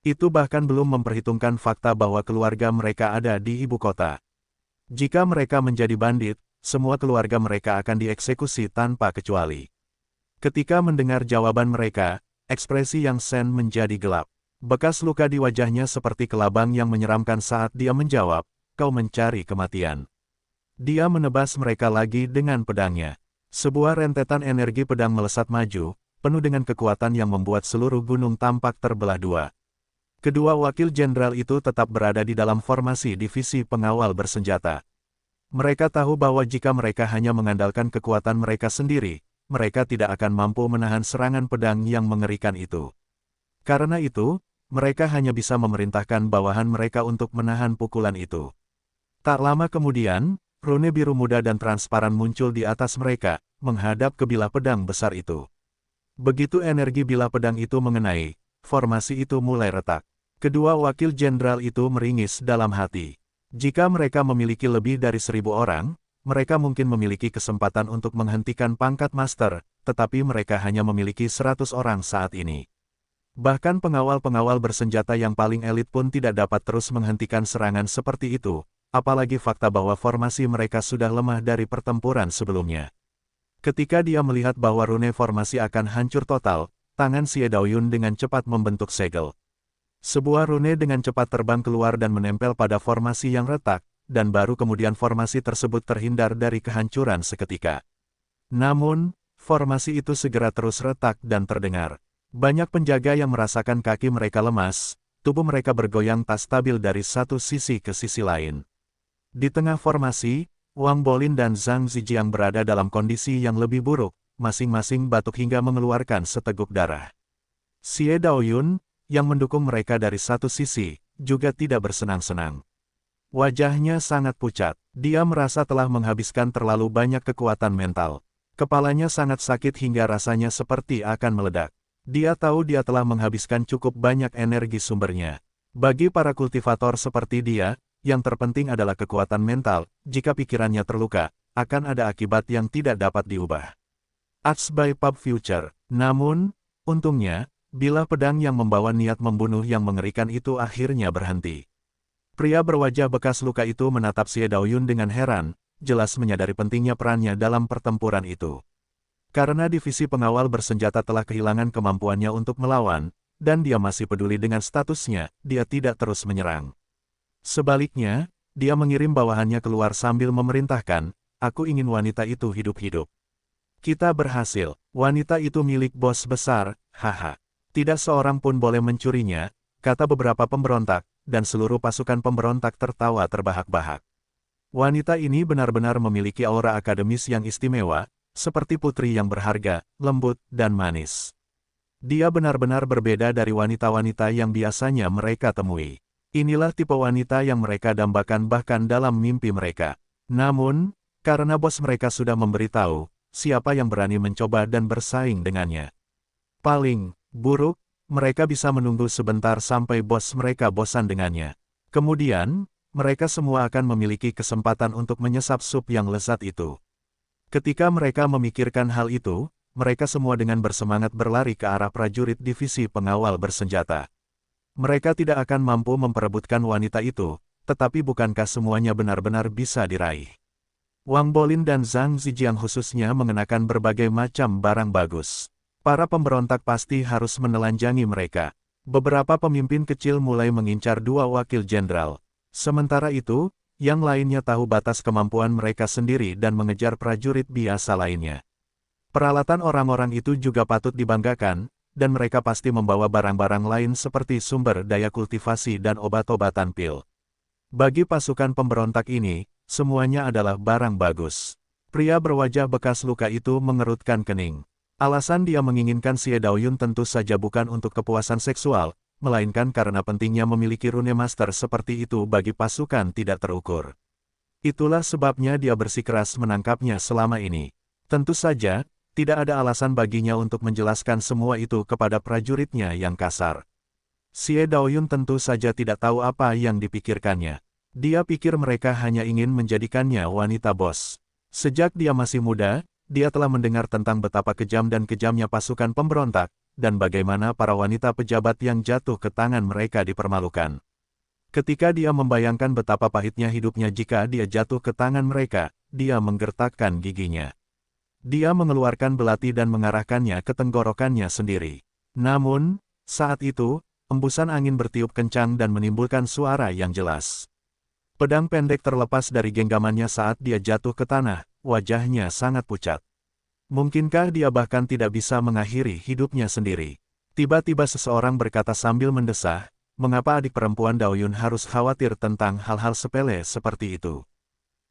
S1: Itu bahkan belum memperhitungkan fakta bahwa keluarga mereka ada di ibu kota. Jika mereka menjadi bandit, semua keluarga mereka akan dieksekusi tanpa kecuali. Ketika mendengar jawaban mereka, ekspresi Yang Shen menjadi gelap. Bekas luka di wajahnya seperti kelabang yang menyeramkan saat dia menjawab, kau mencari kematian. Dia menebas mereka lagi dengan pedangnya. Sebuah rentetan energi pedang melesat maju, penuh dengan kekuatan yang membuat seluruh gunung tampak terbelah dua. Kedua wakil jenderal itu tetap berada di dalam formasi divisi pengawal bersenjata. Mereka tahu bahwa jika mereka hanya mengandalkan kekuatan mereka sendiri, mereka tidak akan mampu menahan serangan pedang yang mengerikan itu. Karena itu, mereka hanya bisa memerintahkan bawahan mereka untuk menahan pukulan itu. Tak lama kemudian, rune biru muda dan transparan muncul di atas mereka, menghadap ke bilah pedang besar itu. Begitu energi bilah pedang itu mengenai, formasi itu mulai retak. Kedua wakil jenderal itu meringis dalam hati. Jika mereka memiliki lebih dari 1.000 orang, mereka mungkin memiliki kesempatan untuk menghentikan pangkat master, tetapi mereka hanya memiliki 100 orang saat ini. Bahkan pengawal-pengawal bersenjata yang paling elit pun tidak dapat terus menghentikan serangan seperti itu, apalagi fakta bahwa formasi mereka sudah lemah dari pertempuran sebelumnya. Ketika dia melihat bahwa rune formasi akan hancur total, tangan Xie Daoyun dengan cepat membentuk segel. Sebuah rune dengan cepat terbang keluar dan menempel pada formasi yang retak, dan baru kemudian formasi tersebut terhindar dari kehancuran seketika. Namun, formasi itu segera terus retak dan terdengar. Banyak penjaga yang merasakan kaki mereka lemas, tubuh mereka bergoyang tak stabil dari satu sisi ke sisi lain. Di tengah formasi, Wang Bolin dan Zhang Zijiang berada dalam kondisi yang lebih buruk, masing-masing batuk hingga mengeluarkan seteguk darah. Xie Daoyun, yang mendukung mereka dari satu sisi, juga tidak bersenang-senang. Wajahnya sangat pucat, dia merasa telah menghabiskan terlalu banyak kekuatan mental. Kepalanya sangat sakit hingga rasanya seperti akan meledak. Dia tahu dia telah menghabiskan cukup banyak energi sumbernya. Bagi para kultivator seperti dia, yang terpenting adalah kekuatan mental. Jika pikirannya terluka, akan ada akibat yang tidak dapat diubah. Acts by Pub Future. Namun, untungnya, bilah pedang yang membawa niat membunuh yang mengerikan itu akhirnya berhenti. Pria berwajah bekas luka itu menatap Xie Daoyun dengan heran, jelas menyadari pentingnya perannya dalam pertempuran itu. Karena divisi pengawal bersenjata telah kehilangan kemampuannya untuk melawan, dan dia masih peduli dengan statusnya, dia tidak terus menyerang. Sebaliknya, dia mengirim bawahannya keluar sambil memerintahkan, aku ingin wanita itu hidup-hidup. Kita berhasil, wanita itu milik bos besar, haha. Tidak seorang pun boleh mencurinya, kata beberapa pemberontak, dan seluruh pasukan pemberontak tertawa terbahak-bahak. Wanita ini benar-benar memiliki aura akademis yang istimewa, seperti putri yang berharga, lembut, dan manis. Dia benar-benar berbeda dari wanita-wanita yang biasanya mereka temui. Inilah tipe wanita yang mereka dambakan bahkan dalam mimpi mereka. Namun, karena bos mereka sudah memberitahu, siapa yang berani mencoba dan bersaing dengannya. Paling buruk, mereka bisa menunggu sebentar sampai bos mereka bosan dengannya. Kemudian, mereka semua akan memiliki kesempatan untuk menyesap sup yang lezat itu. Ketika mereka memikirkan hal itu, mereka semua dengan bersemangat berlari ke arah prajurit divisi pengawal bersenjata. Mereka tidak akan mampu memperebutkan wanita itu, tetapi bukankah semuanya benar-benar bisa diraih? Wang Bolin dan Zhang Zijiang khususnya mengenakan berbagai macam barang bagus. Para pemberontak pasti harus menelanjangi mereka. Beberapa pemimpin kecil mulai mengincar dua wakil jenderal. Sementara itu, yang lainnya tahu batas kemampuan mereka sendiri dan mengejar prajurit biasa lainnya. Peralatan orang-orang itu juga patut dibanggakan, dan mereka pasti membawa barang-barang lain seperti sumber daya kultivasi dan obat-obatan pil. Bagi pasukan pemberontak ini, semuanya adalah barang bagus. Pria berwajah bekas luka itu mengerutkan kening. Alasan dia menginginkan Xie Daoyun tentu saja bukan untuk kepuasan seksual, melainkan karena pentingnya memiliki rune master seperti itu bagi pasukan tidak terukur. Itulah sebabnya dia bersikeras menangkapnya selama ini. Tentu saja, tidak ada alasan baginya untuk menjelaskan semua itu kepada prajuritnya yang kasar. Xie Daoyun tentu saja tidak tahu apa yang dipikirkannya. Dia pikir mereka hanya ingin menjadikannya wanita bos. Sejak dia masih muda, dia telah mendengar tentang betapa kejam dan kejamnya pasukan pemberontak, dan bagaimana para wanita pejabat yang jatuh ke tangan mereka dipermalukan. Ketika dia membayangkan betapa pahitnya hidupnya jika dia jatuh ke tangan mereka, dia menggertakkan giginya. Dia mengeluarkan belati dan mengarahkannya ke tenggorokannya sendiri. Namun, saat itu, embusan angin bertiup kencang dan menimbulkan suara yang jelas. Pedang pendek terlepas dari genggamannya saat dia jatuh ke tanah, wajahnya sangat pucat. Mungkinkah dia bahkan tidak bisa mengakhiri hidupnya sendiri? Tiba-tiba seseorang berkata sambil mendesah, mengapa adik perempuan Daoyun harus khawatir tentang hal-hal sepele seperti itu?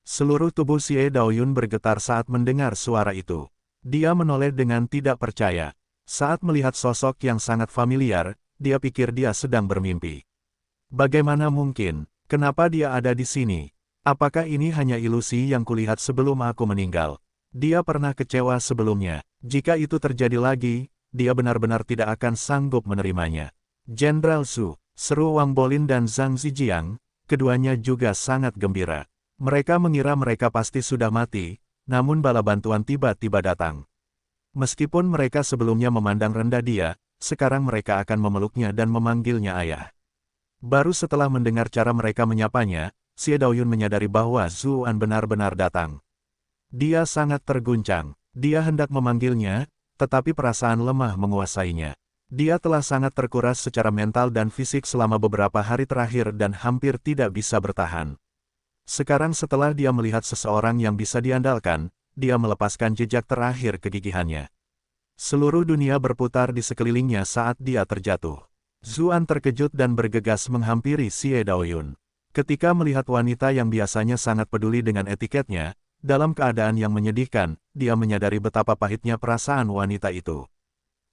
S1: Seluruh tubuh Xie Daoyun bergetar saat mendengar suara itu. Dia menoleh dengan tidak percaya. Saat melihat sosok yang sangat familiar, dia pikir dia sedang bermimpi. Bagaimana mungkin? Kenapa dia ada di sini? Apakah ini hanya ilusi yang kulihat sebelum aku meninggal? Dia pernah kecewa sebelumnya. Jika itu terjadi lagi, dia benar-benar tidak akan sanggup menerimanya. Jenderal Su, seru Wang Bolin dan Zhang Zijiang, keduanya juga sangat gembira. Mereka mengira mereka pasti sudah mati, namun bala bantuan tiba-tiba datang. Meskipun mereka sebelumnya memandang rendah dia, sekarang mereka akan memeluknya dan memanggilnya ayah. Baru setelah mendengar cara mereka menyapanya, Xie Daoyun menyadari bahwa Zhu An benar-benar datang. Dia sangat terguncang. Dia hendak memanggilnya, tetapi perasaan lemah menguasainya. Dia telah sangat terkuras secara mental dan fisik selama beberapa hari terakhir dan hampir tidak bisa bertahan. Sekarang setelah dia melihat seseorang yang bisa diandalkan, dia melepaskan jejak terakhir kegigihannya. Seluruh dunia berputar di sekelilingnya saat dia terjatuh. Zhu An terkejut dan bergegas menghampiri Xie Daoyun. Ketika melihat wanita yang biasanya sangat peduli dengan etiketnya, dalam keadaan yang menyedihkan, dia menyadari betapa pahitnya perasaan wanita itu.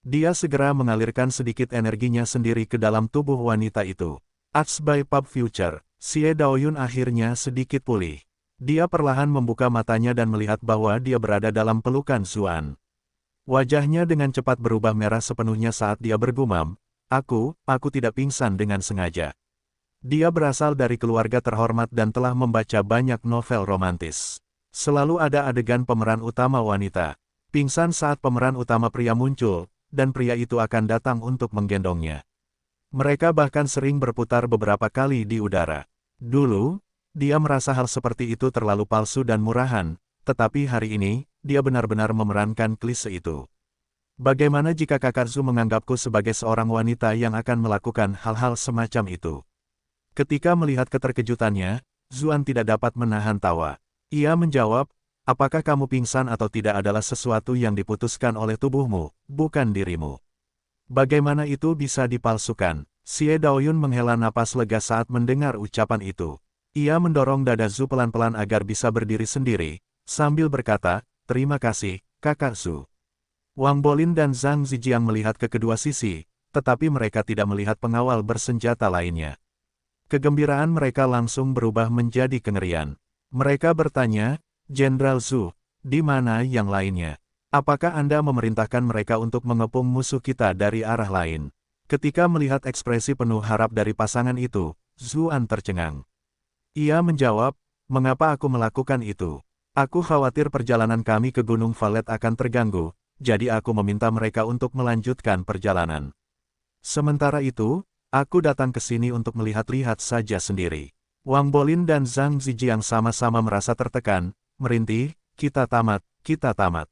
S1: Dia segera mengalirkan sedikit energinya sendiri ke dalam tubuh wanita itu. Acts by Pub Future. Xie Daoyun akhirnya sedikit pulih. Dia perlahan membuka matanya dan melihat bahwa dia berada dalam pelukan Zhu An. Wajahnya dengan cepat berubah merah sepenuhnya saat dia bergumam, aku tidak pingsan dengan sengaja. Dia berasal dari keluarga terhormat dan telah membaca banyak novel romantis. Selalu ada adegan pemeran utama wanita. Pingsan saat pemeran utama pria muncul, dan pria itu akan datang untuk menggendongnya. Mereka bahkan sering berputar beberapa kali di udara. Dulu, dia merasa hal seperti itu terlalu palsu dan murahan, tetapi hari ini, dia benar-benar memerankan klise itu. Bagaimana jika Kakak Zhu menganggapku sebagai seorang wanita yang akan melakukan hal-hal semacam itu? Ketika melihat keterkejutannya, Zhu An tidak dapat menahan tawa. Ia menjawab, apakah kamu pingsan atau tidak adalah sesuatu yang diputuskan oleh tubuhmu, bukan dirimu. Bagaimana itu bisa dipalsukan? Xie Daoyun menghela napas lega saat mendengar ucapan itu. Ia mendorong dada Zhu pelan-pelan agar bisa berdiri sendiri, sambil berkata, terima kasih, Kakak Zhu. Wang Bolin dan Zhang Zijiang melihat ke kedua sisi, tetapi mereka tidak melihat pengawal bersenjata lainnya. Kegembiraan mereka langsung berubah menjadi kengerian. Mereka bertanya, Jenderal Zhu, di mana yang lainnya? Apakah Anda memerintahkan mereka untuk mengepung musuh kita dari arah lain? Ketika melihat ekspresi penuh harap dari pasangan itu, Zhu An tercengang. Ia menjawab, mengapa aku melakukan itu? Aku khawatir perjalanan kami ke Gunung Valet akan terganggu, jadi aku meminta mereka untuk melanjutkan perjalanan. Sementara itu, Aku datang ke sini untuk melihat-lihat saja sendiri. Wang Bolin dan Zhang Zijiang sama-sama merasa tertekan, merintih, kita tamat, kita tamat.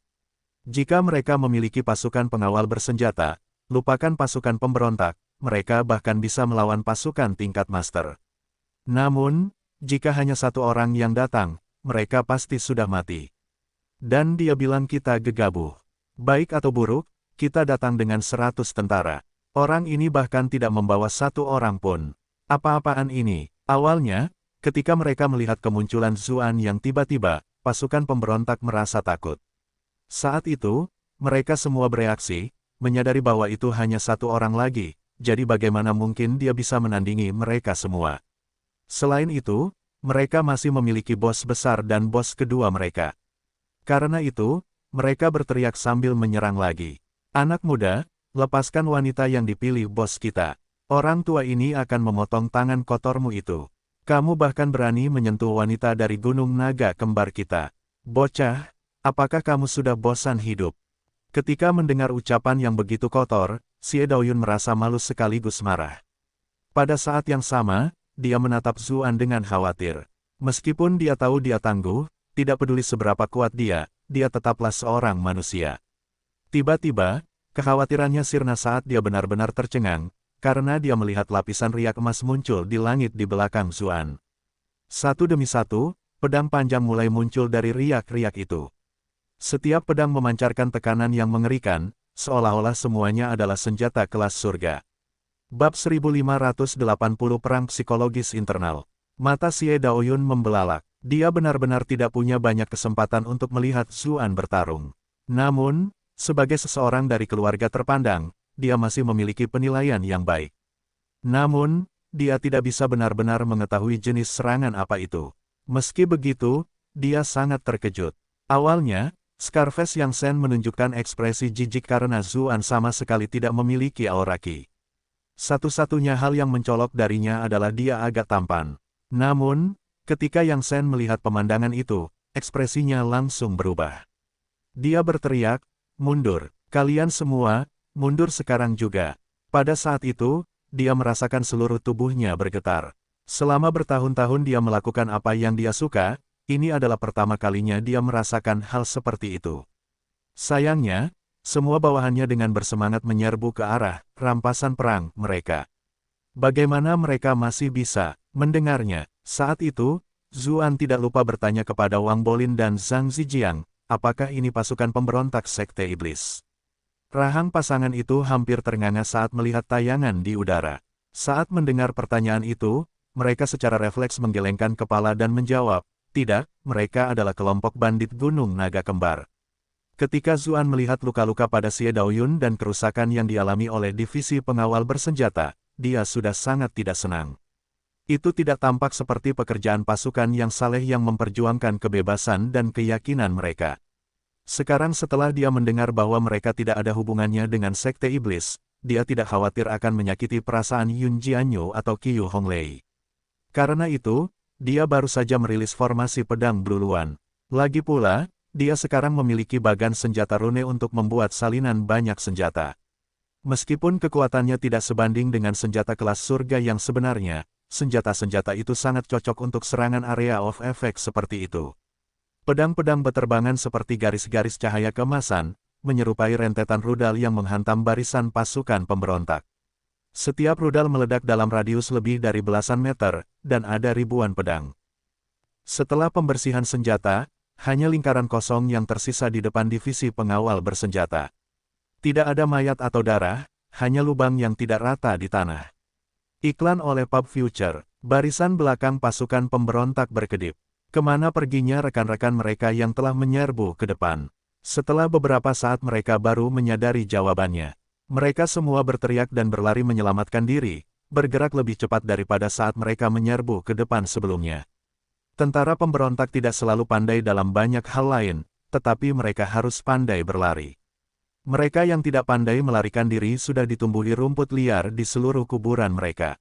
S1: Jika mereka memiliki pasukan pengawal bersenjata, lupakan pasukan pemberontak, mereka bahkan bisa melawan pasukan tingkat master. Namun, jika hanya satu orang yang datang, mereka pasti sudah mati. Dan dia bilang kita gegabah. Baik atau buruk, kita datang dengan 100 tentara. Orang ini bahkan tidak membawa satu orang pun. Apa-apaan ini? Awalnya, ketika mereka melihat kemunculan Zuan yang tiba-tiba, pasukan pemberontak merasa takut. Saat itu, mereka semua bereaksi, menyadari bahwa itu hanya satu orang lagi, jadi bagaimana mungkin dia bisa menandingi mereka semua. Selain itu, mereka masih memiliki bos besar dan bos kedua mereka. Karena itu, mereka berteriak sambil menyerang lagi. Anak muda, lepaskan wanita yang dipilih bos kita. Orang tua ini akan memotong tangan kotormu itu. Kamu bahkan berani menyentuh wanita dari Gunung Naga Kembar kita. Bocah, apakah kamu sudah bosan hidup? Ketika mendengar ucapan yang begitu kotor, Xie Daoyun merasa malu sekaligus marah. Pada saat yang sama, dia menatap Zuan dengan khawatir. Meskipun dia tahu dia tangguh, tidak peduli seberapa kuat dia tetaplah seorang manusia. Tiba-tiba, kekhawatirannya sirna saat dia benar-benar tercengang, karena dia melihat lapisan riak emas muncul di langit di belakang Zuan. Satu demi satu, pedang panjang mulai muncul dari riak-riak itu. Setiap pedang memancarkan tekanan yang mengerikan, seolah-olah semuanya adalah senjata kelas surga. Bab 1580 Perang Psikologis Internal. Mata Xie Daoyun membelalak. Dia benar-benar tidak punya banyak kesempatan untuk melihat Zuan bertarung. Namun, sebagai seseorang dari keluarga terpandang, dia masih memiliki penilaian yang baik. Namun, dia tidak bisa benar-benar mengetahui jenis serangan apa itu. Meski begitu, dia sangat terkejut. Awalnya, Scarface Yang Shen menunjukkan ekspresi jijik karena Zuan sama sekali tidak memiliki aura Qi. Satu-satunya hal yang mencolok darinya adalah dia agak tampan. Namun, ketika Yang Shen melihat pemandangan itu, ekspresinya langsung berubah. Dia berteriak, "Mundur, kalian semua, mundur sekarang juga." Pada saat itu, dia merasakan seluruh tubuhnya bergetar. Selama bertahun-tahun dia melakukan apa yang dia suka, ini adalah pertama kalinya dia merasakan hal seperti itu. Sayangnya, semua bawahannya dengan bersemangat menyerbu ke arah rampasan perang mereka. Bagaimana mereka masih bisa mendengarnya? Saat itu, Zuan tidak lupa bertanya kepada Wang Bolin dan Zhang Zijiang, apakah ini pasukan pemberontak Sekte Iblis? Rahang pasangan itu hampir ternganga saat melihat tayangan di udara. Saat mendengar pertanyaan itu, mereka secara refleks menggelengkan kepala dan menjawab, tidak, mereka adalah kelompok bandit Gunung Naga Kembar. Ketika Zuan melihat luka-luka pada Xie Daoyun dan kerusakan yang dialami oleh divisi pengawal bersenjata, dia sudah sangat tidak senang. Itu tidak tampak seperti pekerjaan pasukan yang saleh yang memperjuangkan kebebasan dan keyakinan mereka. Sekarang setelah dia mendengar bahwa mereka tidak ada hubungannya dengan Sekte Iblis, dia tidak khawatir akan menyakiti perasaan Yun Jianyu atau Qiu Honglei. Karena itu, dia baru saja merilis formasi pedang Bluluan. Lagi pula, dia sekarang memiliki bagan senjata rune untuk membuat salinan banyak senjata. Meskipun kekuatannya tidak sebanding dengan senjata kelas surga yang sebenarnya, senjata-senjata itu sangat cocok untuk serangan area of effect seperti itu. Pedang-pedang beterbangan seperti garis-garis cahaya keemasan, menyerupai rentetan rudal yang menghantam barisan pasukan pemberontak. Setiap rudal meledak dalam radius lebih dari belasan meter, dan ada ribuan pedang. Setelah pembersihan senjata, hanya lingkaran kosong yang tersisa di depan divisi pengawal bersenjata. Tidak ada mayat atau darah, hanya lubang yang tidak rata di tanah. Iklan oleh Pub Future, barisan belakang pasukan pemberontak berkedip. Kemana perginya rekan-rekan mereka yang telah menyerbu ke depan? Setelah beberapa saat mereka baru menyadari jawabannya. Mereka semua berteriak dan berlari menyelamatkan diri, bergerak lebih cepat daripada saat mereka menyerbu ke depan sebelumnya. Tentara pemberontak tidak selalu pandai dalam banyak hal lain, tetapi mereka harus pandai berlari. Mereka yang tidak pandai melarikan diri sudah ditumbuhi rumput liar di seluruh kuburan mereka.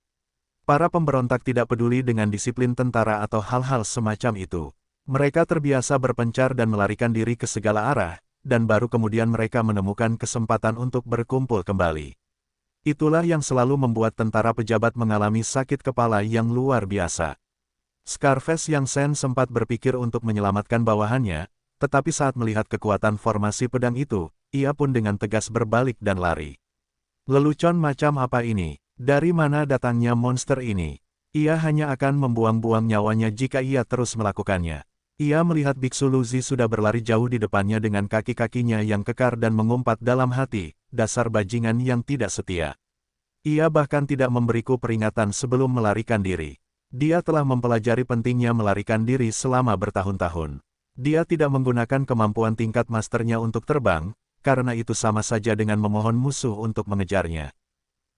S1: Para pemberontak tidak peduli dengan disiplin tentara atau hal-hal semacam itu. Mereka terbiasa berpencar dan melarikan diri ke segala arah, dan baru kemudian mereka menemukan kesempatan untuk berkumpul kembali. Itulah yang selalu membuat tentara pejabat mengalami sakit kepala yang luar biasa. Scarface Yang Sen sempat berpikir untuk menyelamatkan bawahannya, tetapi saat melihat kekuatan formasi pedang itu, ia pun dengan tegas berbalik dan lari. Lelucon macam apa ini? Dari mana datangnya monster ini? Ia hanya akan membuang-buang nyawanya jika ia terus melakukannya. Ia melihat Biksu Luzi sudah berlari jauh di depannya dengan kaki-kakinya yang kekar dan mengumpat dalam hati, dasar bajingan yang tidak setia. Ia bahkan tidak memberiku peringatan sebelum melarikan diri. Dia telah mempelajari pentingnya melarikan diri selama bertahun-tahun. Dia tidak menggunakan kemampuan tingkat masternya untuk terbang, karena itu sama saja dengan memohon musuh untuk mengejarnya.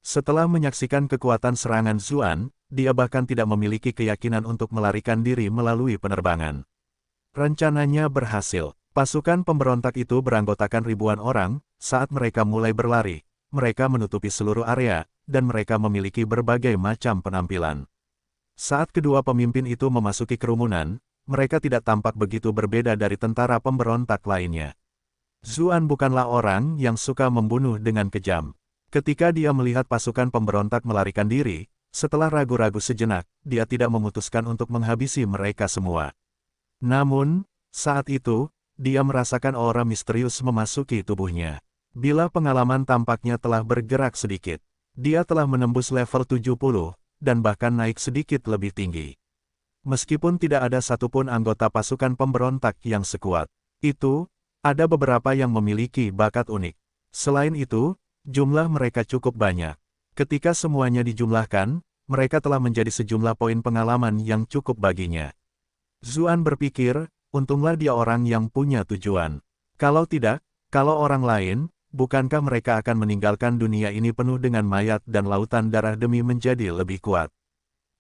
S1: Setelah menyaksikan kekuatan serangan Zuan, dia bahkan tidak memiliki keyakinan untuk melarikan diri melalui penerbangan. Rencananya berhasil. Pasukan pemberontak itu beranggotakan ribuan orang. Saat mereka mulai berlari, mereka menutupi seluruh area, dan mereka memiliki berbagai macam penampilan. Saat kedua pemimpin itu memasuki kerumunan, mereka tidak tampak begitu berbeda dari tentara pemberontak lainnya. Zuan bukanlah orang yang suka membunuh dengan kejam. Ketika dia melihat pasukan pemberontak melarikan diri, setelah ragu-ragu sejenak, dia tidak memutuskan untuk menghabisi mereka semua. Namun, saat itu, dia merasakan aura misterius memasuki tubuhnya. Bila pengalaman tampaknya telah bergerak sedikit, dia telah menembus level 70, dan bahkan naik sedikit lebih tinggi. Meskipun tidak ada satupun anggota pasukan pemberontak yang sekuat itu, ada beberapa yang memiliki bakat unik. Selain itu, jumlah mereka cukup banyak. Ketika semuanya dijumlahkan, mereka telah menjadi sejumlah poin pengalaman yang cukup baginya. Zuan berpikir, untunglah dia orang yang punya tujuan. Kalau tidak, kalau orang lain, bukankah mereka akan meninggalkan dunia ini penuh dengan mayat dan lautan darah demi menjadi lebih kuat?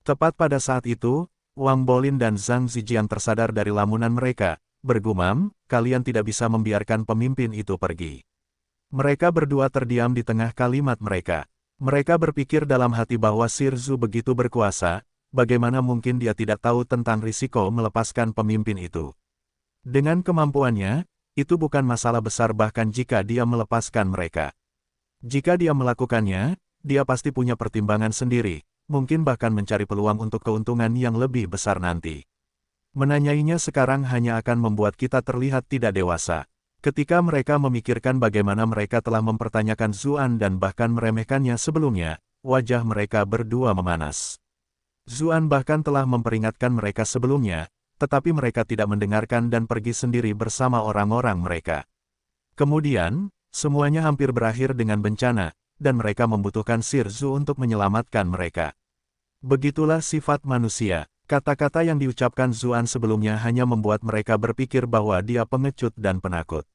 S1: Tepat pada saat itu, Wang Bolin dan Zhang Zijian tersadar dari lamunan mereka, bergumam, kalian tidak bisa membiarkan pemimpin itu pergi. Mereka berdua terdiam di tengah kalimat mereka. Mereka berpikir dalam hati bahwa Sir Zhu begitu berkuasa, bagaimana mungkin dia tidak tahu tentang risiko melepaskan pemimpin itu. Dengan kemampuannya, itu bukan masalah besar bahkan jika dia melepaskan mereka. Jika dia melakukannya, dia pasti punya pertimbangan sendiri, mungkin bahkan mencari peluang untuk keuntungan yang lebih besar nanti. Menanyainya sekarang hanya akan membuat kita terlihat tidak dewasa. Ketika mereka memikirkan bagaimana mereka telah mempertanyakan Zuan dan bahkan meremehkannya sebelumnya, wajah mereka berdua memanas. Zuan bahkan telah memperingatkan mereka sebelumnya, tetapi mereka tidak mendengarkan dan pergi sendiri bersama orang-orang mereka. Kemudian, semuanya hampir berakhir dengan bencana, dan mereka membutuhkan Sir Zhu untuk menyelamatkan mereka. Begitulah sifat manusia. Kata-kata yang diucapkan Zuan sebelumnya hanya membuat mereka berpikir bahwa dia pengecut dan penakut.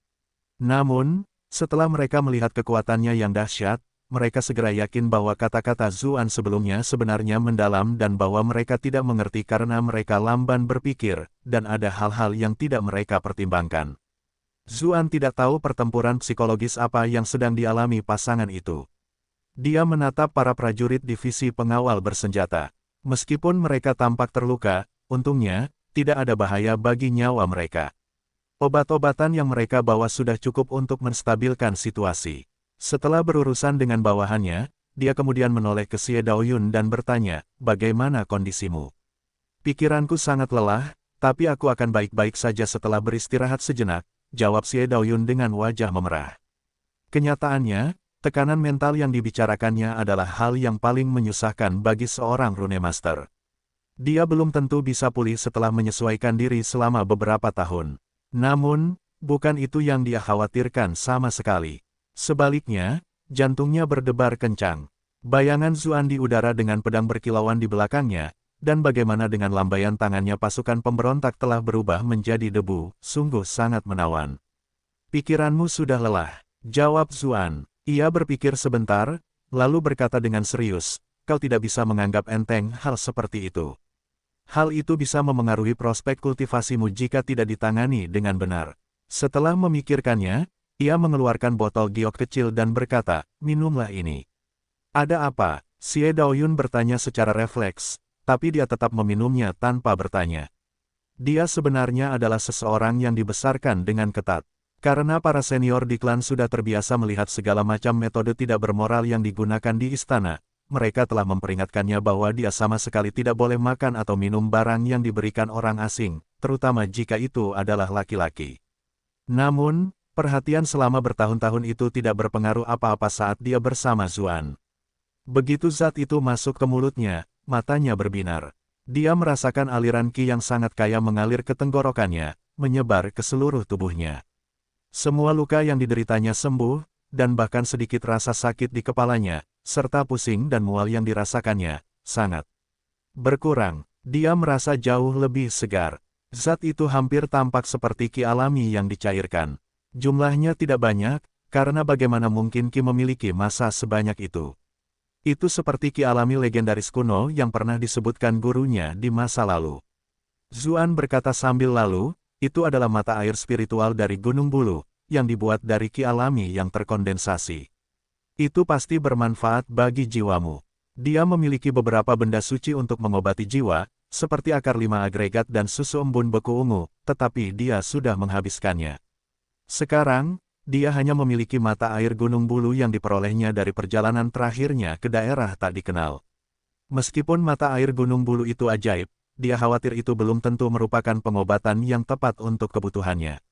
S1: Namun, setelah mereka melihat kekuatannya yang dahsyat, mereka segera yakin bahwa kata-kata Zuan sebelumnya sebenarnya mendalam dan bahwa mereka tidak mengerti karena mereka lamban berpikir, dan ada hal-hal yang tidak mereka pertimbangkan. Zuan tidak tahu pertempuran psikologis apa yang sedang dialami pasangan itu. Dia menatap para prajurit divisi pengawal bersenjata. Meskipun mereka tampak terluka, untungnya, tidak ada bahaya bagi nyawa mereka. Obat-obatan yang mereka bawa sudah cukup untuk menstabilkan situasi. Setelah berurusan dengan bawahannya, dia kemudian menoleh ke Xie Daoyun dan bertanya, bagaimana kondisimu? Pikiranku sangat lelah, tapi aku akan baik-baik saja setelah beristirahat sejenak, jawab Xie Daoyun dengan wajah memerah. Kenyataannya, tekanan mental yang dibicarakannya adalah hal yang paling menyusahkan bagi seorang Rune Master. Dia belum tentu bisa pulih setelah menyesuaikan diri selama beberapa tahun. Namun, bukan itu yang dia khawatirkan sama sekali. Sebaliknya, jantungnya berdebar kencang. Bayangan Zuan di udara dengan pedang berkilauan di belakangnya, dan bagaimana dengan lambaian tangannya pasukan pemberontak telah berubah menjadi debu, sungguh sangat menawan. Pikiranmu sudah lelah, jawab Zuan. Ia berpikir sebentar, lalu berkata dengan serius, kau tidak bisa menganggap enteng hal seperti itu. Hal itu bisa memengaruhi prospek kultivasimu jika tidak ditangani dengan benar. Setelah memikirkannya, ia mengeluarkan botol giok kecil dan berkata, minumlah ini. Ada apa? Xie Daoyun bertanya secara refleks, tapi dia tetap meminumnya tanpa bertanya. Dia sebenarnya adalah seseorang yang dibesarkan dengan ketat. Karena para senior di klan sudah terbiasa melihat segala macam metode tidak bermoral yang digunakan di istana, mereka telah memperingatkannya bahwa dia sama sekali tidak boleh makan atau minum barang yang diberikan orang asing, terutama jika itu adalah laki-laki. Namun, perhatian selama bertahun-tahun itu tidak berpengaruh apa-apa saat dia bersama Zuan. Begitu zat itu masuk ke mulutnya, matanya berbinar. Dia merasakan aliran ki yang sangat kaya mengalir ke tenggorokannya, menyebar ke seluruh tubuhnya. Semua luka yang dideritanya sembuh, dan bahkan sedikit rasa sakit di kepalanya, serta pusing dan mual yang dirasakannya, sangat berkurang. Dia merasa jauh lebih segar. Zat itu hampir tampak seperti ki alami yang dicairkan. Jumlahnya tidak banyak, karena bagaimana mungkin ki memiliki massa sebanyak itu. Itu seperti ki alami legendaris kuno yang pernah disebutkan gurunya di masa lalu. Zuan berkata sambil lalu, itu adalah mata air spiritual dari Gunung Bulu, yang dibuat dari ki alami yang terkondensasi. Itu pasti bermanfaat bagi jiwamu. Dia memiliki beberapa benda suci untuk mengobati jiwa, seperti akar 5 agregat dan susu embun beku ungu, tetapi dia sudah menghabiskannya. Sekarang, dia hanya memiliki mata air Gunung Bulu yang diperolehnya dari perjalanan terakhirnya ke daerah tak dikenal. Meskipun mata air Gunung Bulu itu ajaib, dia khawatir itu belum tentu merupakan pengobatan yang tepat untuk kebutuhannya.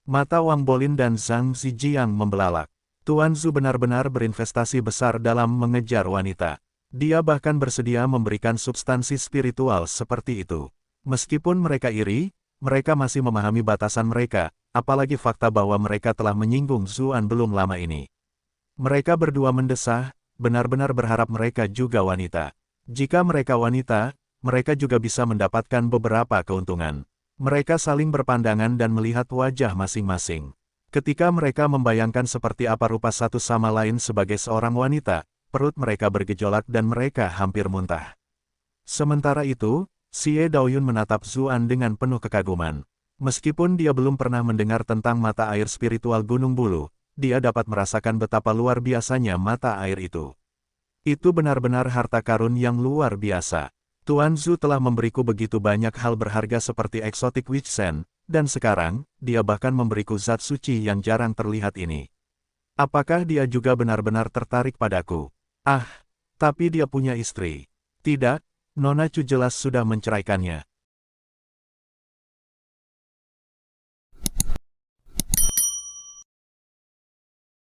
S1: Mata Wang Bolin dan Zhang Zijiang membelalak. Tuan Zhu benar-benar berinvestasi besar dalam mengejar wanita. Dia bahkan bersedia memberikan substansi spiritual seperti itu. Meskipun mereka iri, mereka masih memahami batasan mereka, apalagi fakta bahwa mereka telah menyinggung Zuan belum lama ini. Mereka berdua mendesah, benar-benar berharap mereka juga wanita. Jika mereka wanita, mereka juga bisa mendapatkan beberapa keuntungan. Mereka saling berpandangan dan melihat wajah masing-masing. Ketika mereka membayangkan seperti apa rupa satu sama lain sebagai seorang wanita, perut mereka bergejolak dan mereka hampir muntah. Sementara itu, Xie Daoyun menatap Zuan dengan penuh kekaguman. Meskipun dia belum pernah mendengar tentang mata air spiritual Gunung Bulu, dia dapat merasakan betapa luar biasanya mata air itu. Itu benar-benar harta karun yang luar biasa. Tuan Zhu telah memberiku begitu banyak hal berharga seperti eksotik Witch Sand, dan sekarang, dia bahkan memberiku zat suci yang jarang terlihat ini. Apakah dia juga benar-benar tertarik padaku? Ah, tapi dia punya istri. Tidak, Nona Chu jelas sudah menceraikannya.